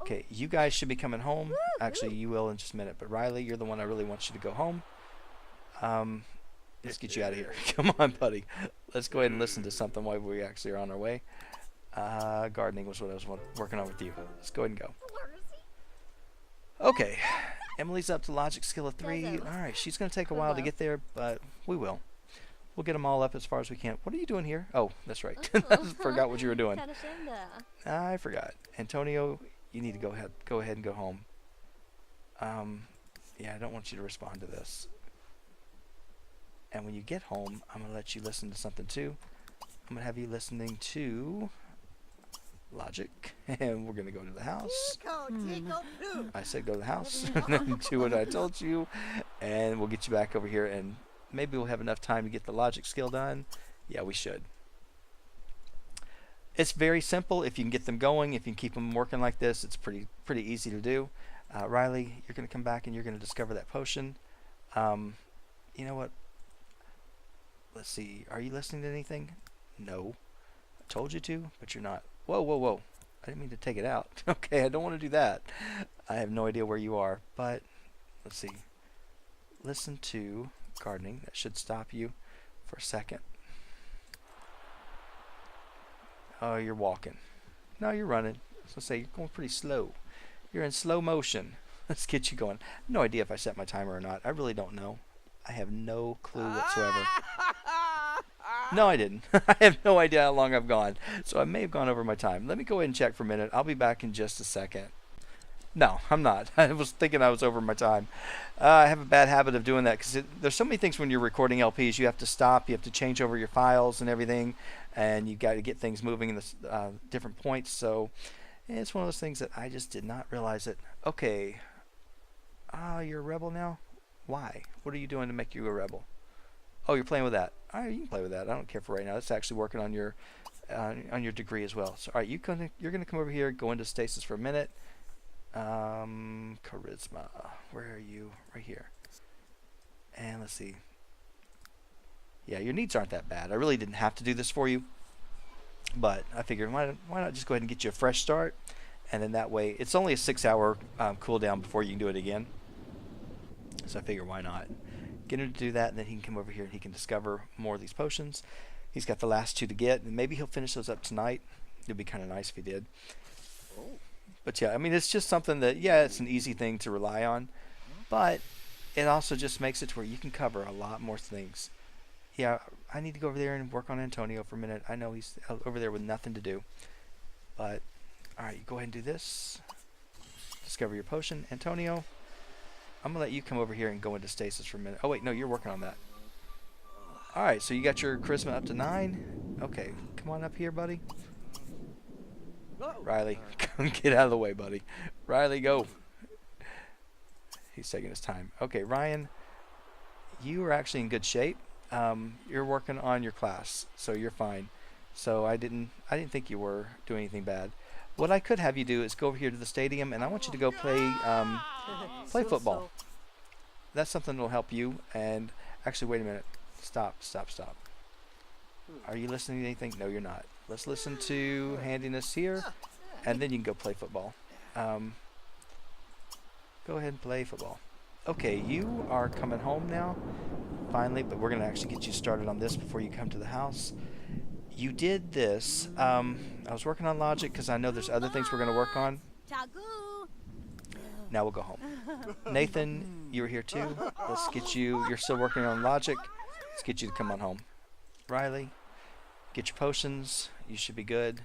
Okay, you guys should be coming home. Actually, you will in just a minute. But Riley, you're the one I really want you to go home. Let's get you out of here. Come on, buddy. Let's go ahead and listen to something while we actually are on our way. Gardening was what I was working on with you. Let's go ahead and go. Okay. Emily's up to logic skill of 3. Alright, she's going to take a while to get there, but we will. We'll get them all up as far as we can. What are you doing here? Oh, that's right. Forgot what you were doing. I forgot. Antonio, you need to go ahead and go home. Yeah, I don't want you to respond to this. And when you get home, I'm going to let you listen to something too. I'm going to have you listening to logic, and we're going to go to the house. I said go to the house, and then do what I told you, and we'll get you back over here, and maybe we'll have enough time to get the logic skill done. Yeah, we should. It's very simple if you can get them going. If you can keep them working like this, it's pretty easy to do. Riley, you're going to come back and you're going to discover that potion. You know what? Let's see. Are you listening to anything? No. I told you to, but you're not. Whoa, whoa, whoa. I didn't mean to take it out. Okay, I don't want to do that. I have no idea where you are, but let's see. Listen to gardening. That should stop you for a second. Oh, you're walking. No, you're running. I was going to say, you're going pretty slow. You're in slow motion. Let's get you going. No idea if I set my timer or not. I really don't know. I have no clue whatsoever. No, I didn't. I have no idea how long I've gone. So I may have gone over my time. Let me go ahead and check for a minute. I'll be back in just a second. No, I'm not. I was thinking I was over my time. I have a bad habit of doing that because there's so many things when you're recording LPs. You have to stop. You have to change over your files and everything. And you got to get things moving in the different points. So it's one of those things that I just did not realize it. Okay. You're a rebel now? Why? What are you doing to make you a rebel? Oh, you're playing with that. All right, you can play with that. I don't care for right now. It's actually working on your degree as well. So, all right, you're gonna come over here, go into stasis for a minute. Charisma. Where are you? Right here. And let's see. Yeah, your needs aren't that bad. I really didn't have to do this for you, but I figured why not just go ahead and get you a fresh start, and then that way it's only a 6-hour cooldown before you can do it again. So I figure why not get him to do that, and then he can come over here and he can discover more of these potions. He's got the last 2 to get, and maybe he'll finish those up tonight. It'd be kind of nice if he did. But yeah, I mean, it's just something that, yeah, it's an easy thing to rely on, but it also just makes it to where you can cover a lot more things. Yeah, I need to go over there and work on Antonio for a minute. I know he's over there with nothing to do, but all right, you go ahead and do this. Discover your potion. Antonio, I'm going to let you come over here and go into stasis for a minute. Oh, wait, no, you're working on that. All right, so you got your charisma up to 9. Okay, come on up here, buddy. Riley, come get out of the way, buddy. Riley, go. He's taking his time. Okay, Ryan, you are actually in good shape. You're working on your class, so you're fine. So I didn't think you were doing anything bad. What I could have you do is go over here to the stadium, and I want you to go play football. That's something that'll help you. And actually, wait a minute. Stop. Are you listening to anything? No, you're not. Let's listen to handiness here, and then you can go play football. Go ahead and play football. Okay, you are coming home now, finally, but we're going to actually get you started on this before you come to the house. You did this. I was working on logic because I know there's other things we're going to work on. Now we'll go home. Nathan, you were here too. Let's get you. You're still working on logic. Let's get you to come on home. Riley, get your potions. You should be good.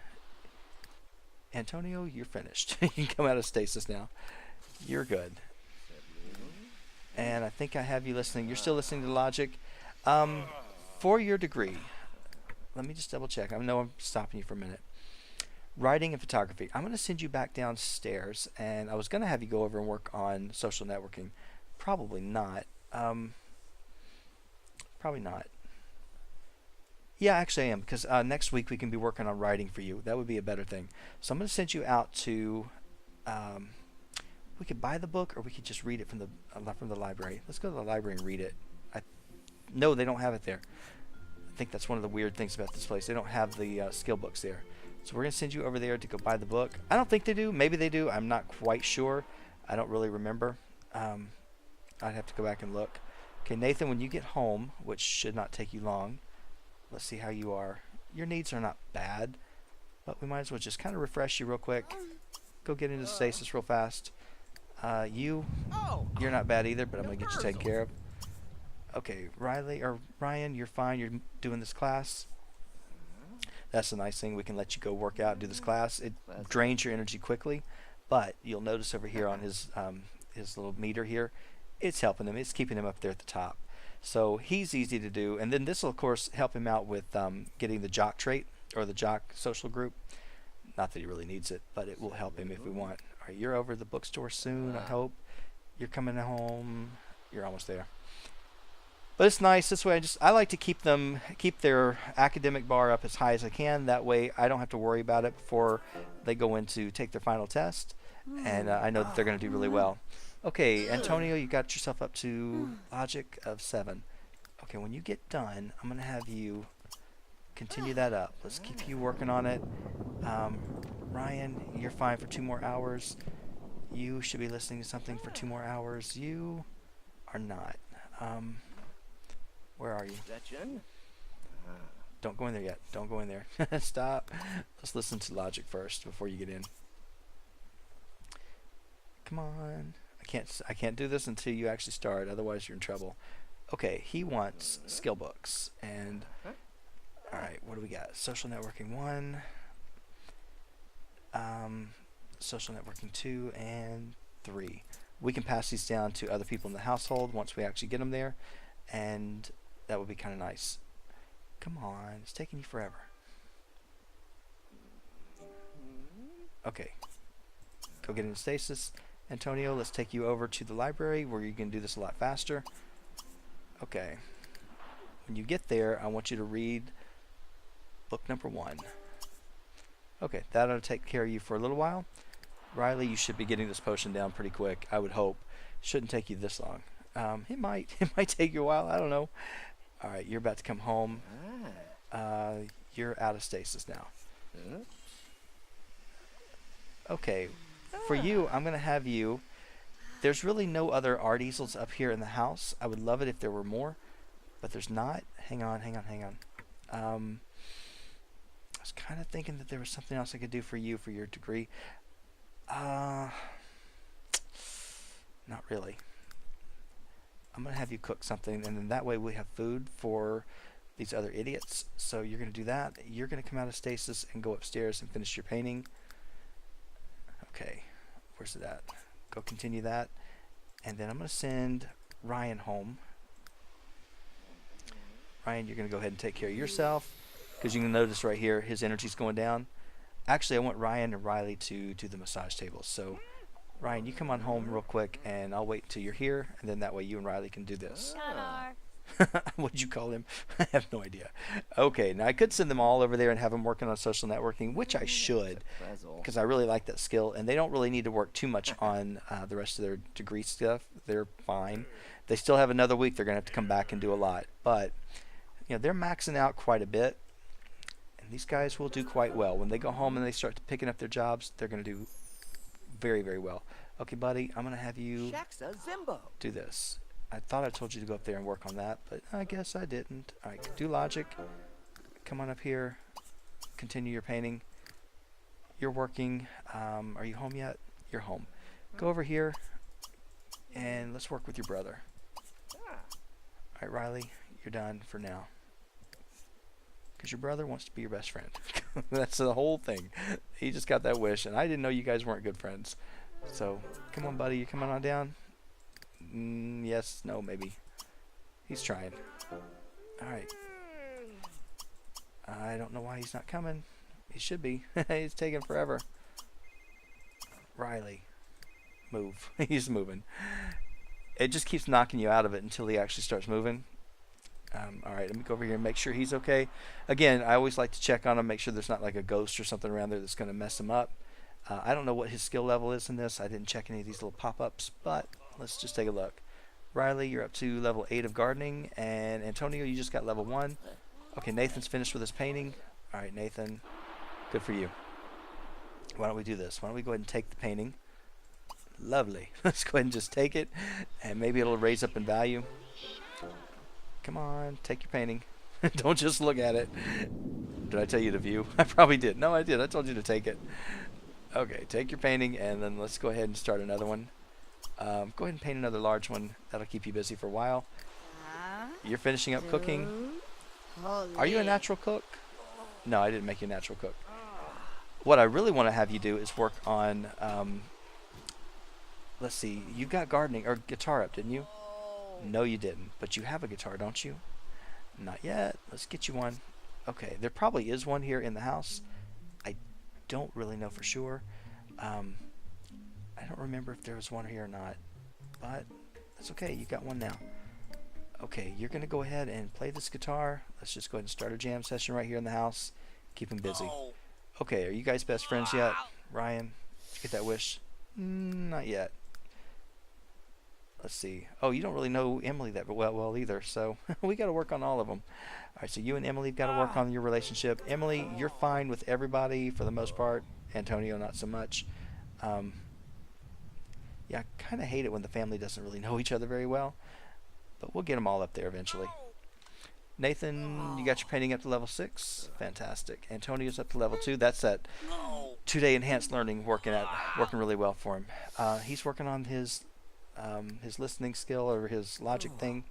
Antonio, you're finished. You can come out of stasis now. You're good. And I think I have you listening. You're still listening to logic. For your degree, let me just double check. I know I'm stopping you for a minute. Writing and photography. I'm going to send you back downstairs, and I was going to have you go over and work on social networking. Probably not. Probably not. Yeah, actually I am, because next week we can be working on writing for you. That would be a better thing. So I'm going to send you out to. Um, we could buy the book, or we could just read it from the library. Let's go to the library and read it. I No, they don't have it there. I think that's one of the weird things about this place. They don't have the skill books there. So we're going to send you over there to go buy the book. I don't think they do. Maybe they do. I'm not quite sure. I don't really remember. I'd have to go back and look. Okay, Nathan, when you get home, which should not take you long, let's see how you are. Your needs are not bad, but we might as well just kind of refresh you real quick. Go get into stasis real fast. You're not bad either, but I'm going to get you taken care of. Okay, Ryan, you're fine. You're doing this class. That's the nice thing. We can let you go work out and do this class. It drains your energy quickly, but you'll notice over here on his little meter here, it's helping him. It's keeping him up there at the top. So he's easy to do. And then this will, of course, help him out with getting the jock trait or the jock social group. Not that he really needs it, but it will help him if we want. All right, you're over the bookstore soon, I hope. You're coming home. You're almost there. But it's nice this way. I like to keep their academic bar up as high as I can. That way I don't have to worry about it before they go in to take their final test, and I know that they're going to do really well. Okay, Antonio, you got yourself up to logic of 7. Okay, when you get done, I'm going to have you continue that up. Let's keep you working on it. Ryan, you're fine for 2 more hours. You should be listening to something for 2 more hours. You are not. Where are you? Don't go in there yet. Don't go in there. Stop. Let's listen to logic first before you get in. Come on. I can't do this until you actually start. Otherwise, you're in trouble. Okay, he wants skill books. And all right, what do we got? Social networking 1, social networking 2, and 3. We can pass these down to other people in the household once we actually get them there, and that would be kind of nice. Come on, it's taking you forever. Okay, go get into stasis. Antonio, let's take you over to the library where you can do this a lot faster. Okay, when you get there, I want you to read book number 1. Okay, that'll take care of you for a little while. Riley, you should be getting this potion down pretty quick, I would hope. Shouldn't take you this long. It might take you a while, I don't know. Alright, you're about to come home. You're out of stasis now. Okay, for you, I'm going to have you... There's really no other art easels up here in the house. I would love it if there were more, but there's not. Hang on. I was kind of thinking that there was something else I could do for you for your degree. Not really. I'm going to have you cook something, and then that way we have food for these other idiots. So you're going to do that. You're going to come out of stasis and go upstairs and finish your painting. Okay, where's it at? Go continue that. And then I'm going to send Ryan home. Ryan, you're going to go ahead and take care of yourself, because you can notice right here his energy's going down. Actually, I want Ryan and Riley to do the massage tables. So, Ryan, you come on home real quick, and I'll wait until you're here, and then that way you and Riley can do this. What'd you call him? I have no idea. Okay, now I could send them all over there and have them working on social networking, which I should, because I really like that skill, and they don't really need to work too much on the rest of their degree stuff. They're fine. They still have another week. They're going to have to come back and do a lot, but you know, they're maxing out quite a bit, and these guys will do quite well. When they go home and they start picking up their jobs, they're going to do very, very well. Okay, buddy, I'm going to have you do this. I thought I told you to go up there and work on that, but I guess I didn't. All right, do logic. Come on up here. Continue your painting. You're working. Are you home yet? You're home. Go over here, and let's work with your brother. All right, Riley, you're done for now. Because your brother wants to be your best friend. That's the whole thing. He just got that wish, and I didn't know you guys weren't good friends. So, come on, buddy. You coming on down? Yes, no, maybe. He's trying. Alright. I don't know why he's not coming. He should be. He's taking forever. Riley. Move. He's moving. It just keeps knocking you out of it until he actually starts moving. All right, let me go over here and make sure he's okay. Again, I always like to check on him, make sure there's not like a ghost or something around there that's going to mess him up. I don't know what his skill level is in this. I didn't check any of these little pop-ups, but let's just take a look. Riley, you're up to level 8 of gardening, and Antonio, you just got level 1. Okay, Nathan's finished with his painting. All right, Nathan, good for you. Why don't we do this? Why don't we go ahead and take the painting? Lovely. Let's go ahead and just take it, and maybe it'll raise up in value. Come on, take your painting. Don't just look at it. Did I tell you to view? I probably did. No, I did. I told you to take it. Okay, take your painting, and then let's go ahead and start another one. Go ahead and paint another large one. That'll keep you busy for a while. You're finishing up cooking. Are you a natural cook? No, I didn't make you a natural cook. What I really want to have you do is work on, let's see, you got gardening or guitar up, didn't you? No, you didn't. But you have a guitar, don't you? Not yet. Let's get you one. Okay, there probably is one here in the house. I don't really know for sure. I don't remember if there was one here or not. But that's okay. You got one now. Okay, you're going to go ahead and play this guitar. Let's just go ahead and start a jam session right here in the house. Keep him busy. Okay, are you guys best friends yet? Ryan, did you get that wish? Not yet. Let's see. Oh, you don't really know Emily that well either, so we got to work on all of them. All right, so you and Emily have got to work on your relationship. Emily, you're fine with everybody for the most part. Antonio, not so much. Yeah, I kind of hate it when the family doesn't really know each other very well, but we'll get them all up there eventually. Nathan, you got your painting up to level 6. Fantastic. Antonio's up to level 2. That's that 2-day enhanced learning working really well for him. He's working on his listening skill or his logic thing.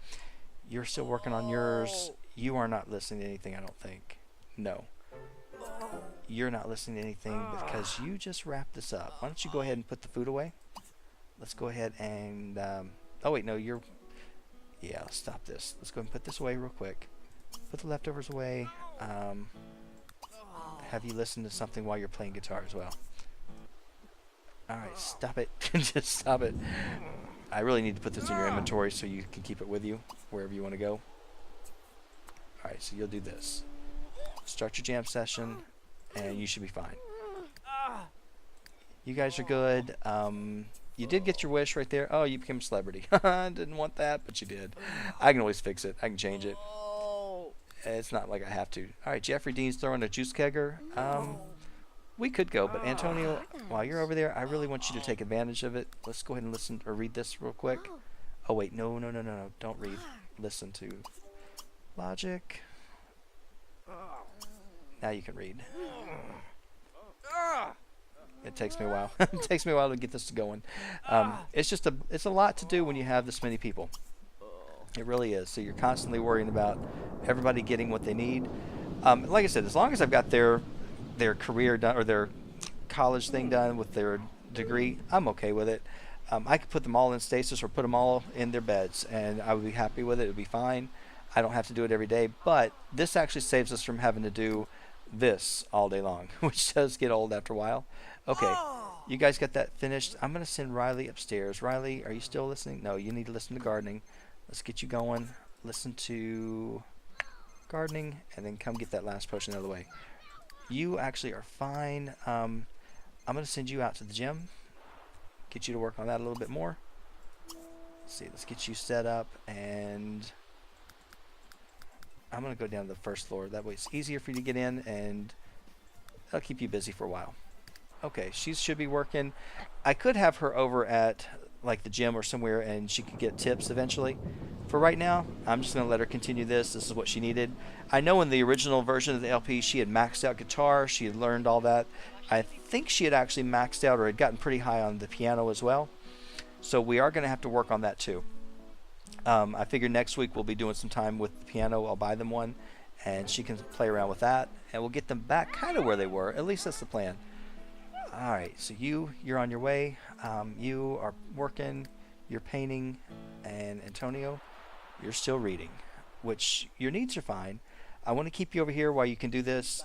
You're still working on yours. You are not listening to anything, I don't think. No. You're not listening to anything because you just wrapped this up. Why don't you go ahead and put the food away? Let's go ahead and... oh, wait, no, you're... Yeah, let's stop this. Let's go ahead and put this away real quick. Put the leftovers away. Have you listened to something while you're playing guitar as well? Alright, stop it. Just stop it. I really need to put this in your inventory so you can keep it with you wherever you want to go. Alright, so you'll do this. Start your jam session, and you should be fine. You guys are good. You did get your wish right there. Oh, you became a celebrity. I didn't want that, but you did. I can always fix it. I can change it. It's not like I have to. Alright, Jeffrey Dean's throwing a juice kegger. We could go, but Antonio, while you're over there, I really want you to take advantage of it. Let's go ahead and listen or read this real quick. Oh, wait. No. Don't read. Listen to logic. Now you can read. It takes me a while. It takes me a while to get this going. It's a lot to do when you have this many people. It really is. So you're constantly worrying about everybody getting what they need. Like I said, as long as I've got their career done or their college thing done with their degree, I'm okay with it. I could put them all in stasis or put them all in their beds, and I would be happy with it. It would be fine. I don't have to do it every day, but this actually saves us from having to do this all day long, which does get old after a while. Okay, you guys got that finished. I'm going to send Riley upstairs. Riley, are you still listening? No, you need to listen to gardening. Let's get you going. Listen to gardening, and then come get that last potion out of the way. You actually are fine. I'm going to send you out to the gym. Get you to work on that a little bit more. Let's see, let's get you set up, and I'm going to go down to the first floor. That way it's easier for you to get in, and that'll keep you busy for a while. Okay, she should be working. I could have her over at like the gym or somewhere, and she could get tips eventually. For right now, I'm just going to let her continue this. This is what she needed. I know in the original version of the LP, she had maxed out guitar. She had learned all that. I think she had actually maxed out or had gotten pretty high on the piano as well. So we are going to have to work on that too. I figure next week we'll be doing some time with the piano. I'll buy them one, and she can play around with that, and we'll get them back kind of where they were. At least that's the plan. All right, so you're on your way. You are working, you're painting, and Antonio, you're still reading, which your needs are fine. I want to keep you over here while you can do this.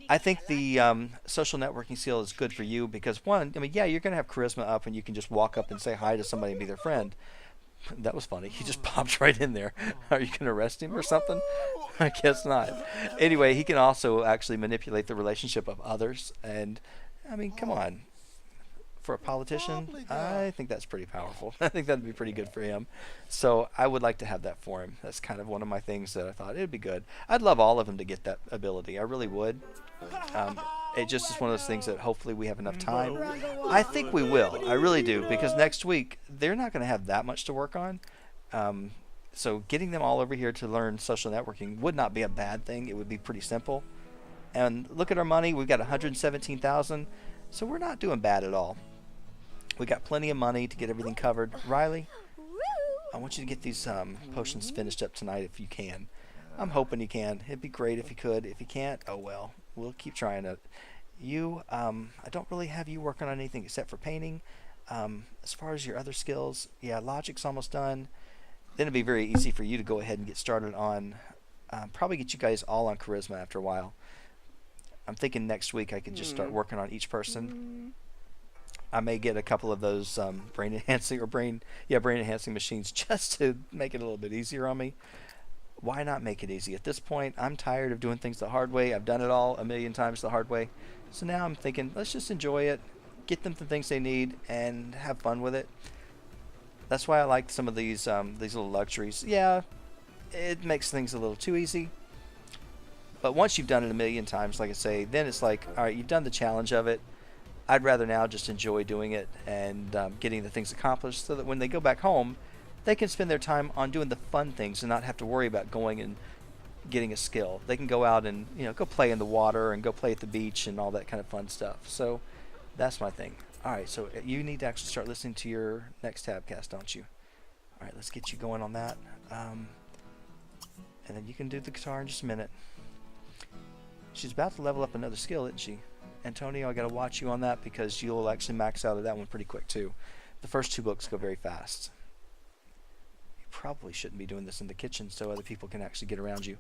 I think the social networking skill is good for you because, one, I mean, yeah, you're going to have charisma up and you can just walk up and say hi to somebody and be their friend. That was funny. He just popped right in there. Are you going to arrest him or something? I guess not. Anyway, he can also actually manipulate the relationship of others. And, I mean, come on. For a politician, I think that's pretty powerful. I think that'd be pretty good for him. So I would like to have that for him. That's kind of one of my things that I thought it'd be good. I'd love all of them to get that ability. I really would. It just is one of those things that hopefully we have enough time. I think we will. I really do, because next week they're not going to have that much to work on. So getting them all over here to learn social networking would not be a bad thing. It would be pretty simple. And look at our money. We've got 117,000. So we're not doing bad at all. We got plenty of money to get everything covered. Riley, I want you to get these potions finished up tonight if you can. I'm hoping you can. It'd be great if you could. If you can't, oh well. We'll keep trying it. You, I don't really have you working on anything except for painting. As far as your other skills, yeah, logic's almost done. Then it'd be very easy for you to go ahead and get started on, probably get you guys all on charisma after a while. I'm thinking next week I could just start working on each person. I may get a couple of those brain enhancing machines just to make it a little bit easier on me. Why not make it easy? At this point, I'm tired of doing things the hard way. I've done it all a million times the hard way. So now I'm thinking, let's just enjoy it, get them the things they need, and have fun with it. That's why I like some of these little luxuries. Yeah, it makes things a little too easy. But once you've done it a million times, like I say, then it's like, all right, you've done the challenge of it. I'd rather now just enjoy doing it and getting the things accomplished so that when they go back home, they can spend their time on doing the fun things and not have to worry about going and getting a skill. They can go out and go play in the water and go play at the beach and all that kind of fun stuff. So that's my thing. All right, so you need to actually start listening to your next Tabcast, don't you? All right, let's get you going on that. And then you can do the guitar in just a minute. She's about to level up another skill, isn't she? Antonio, I got to watch you on that because you'll actually max out of that one pretty quick too. The first 2 books go very fast. You probably shouldn't be doing this in the kitchen so other people can actually get around you.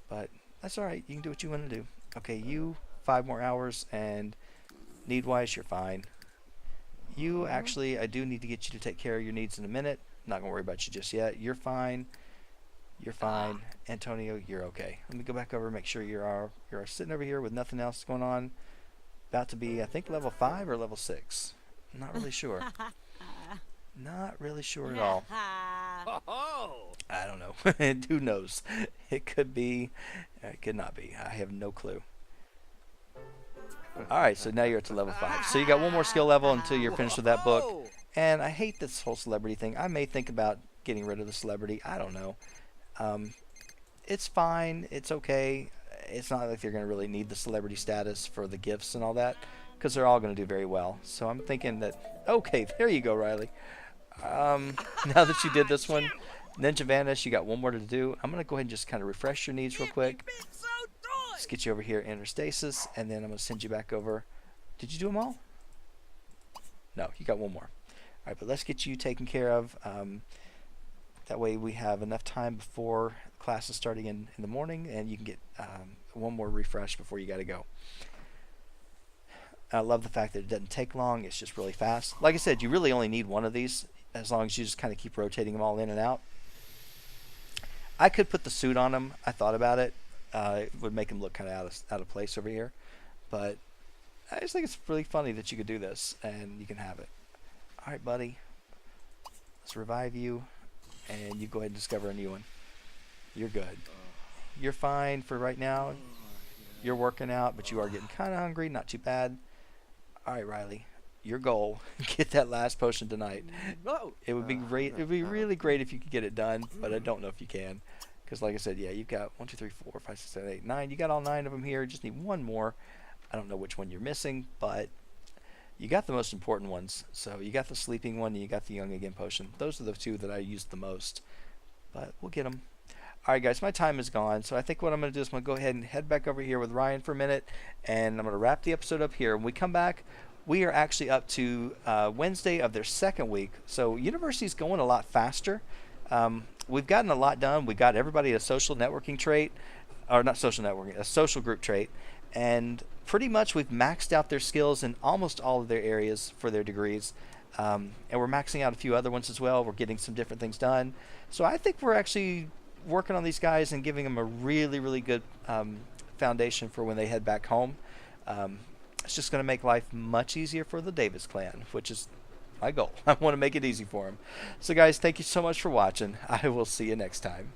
But that's alright. You can do what you want to do. Okay, you 5 more hours, and need-wise, you're fine. You actually, I do need to get you to take care of your needs in a minute. Not going to worry about you just yet. You're fine. You're fine. Antonio, you're okay. Let me go back over and make sure you're sitting over here with nothing else going on. About to be, I think, level 5 or level 6. Not really sure. Not really sure at all. I don't know. Who knows? It could be. It could not be. I have no clue. Alright, so now you're at to level 5. So you got one more skill level until you're finished with that book. And I hate this whole celebrity thing. I may think about getting rid of the celebrity. I don't know. It's fine. It's okay. It's not like you're going to really need the celebrity status for the gifts and all that, because they're all going to do very well. So I'm thinking that, okay, there you go, Riley. Now that you did this one, Ninja Vanish, you got one more to do. I'm going to go ahead and just kind of refresh your needs real quick. Let's get you over here in stasis, and then I'm going to send you back over. Did you do them all? No, you got one more. All right, but let's get you taken care of. That way we have enough time before class is starting in the morning, and you can get one more refresh before you got to go. I love the fact that it doesn't take long. It's just really fast. Like I said, you really only need one of these as long as you just kind of keep rotating them all in and out. I could put the suit on him. I thought about it. It would make him look kind of out of place over here. But I just think it's really funny that you could do this, and you can have it. All right, buddy. Let's revive you. And you go ahead and discover a new one. You're good. You're fine for right now. You're working out, but you are getting kind of hungry. Not too bad. All right, Riley. Your goal, get that last potion tonight. It would be great. It would be really great if you could get it done, but I don't know if you can. Because like I said, yeah, you've got 1, 2, 3, 4, 5, 6, 7, 8, 9. You got all 9 of them here. Just need one more. I don't know which one you're missing, but you got the most important ones. So you got the sleeping one and you got the young again potion. Those are the 2 that I used the most. But we'll get them. Alright guys, my time is gone. So I think what I'm going to do is I'm going to go ahead and head back over here with Ryan for a minute. And I'm going to wrap the episode up here. When we come back, we are actually up to Wednesday of their 2nd week. So university's going a lot faster. We've gotten a lot done. We got everybody a social networking trait. Or not social networking, a social group trait. And pretty much we've maxed out their skills in almost all of their areas for their degrees. And we're maxing out a few other ones as well. We're getting some different things done. So I think we're actually working on these guys and giving them a really, really good foundation for when they head back home. It's just going to make life much easier for the Davis clan, which is my goal. I want to make it easy for them. So guys, thank you so much for watching. I will see you next time.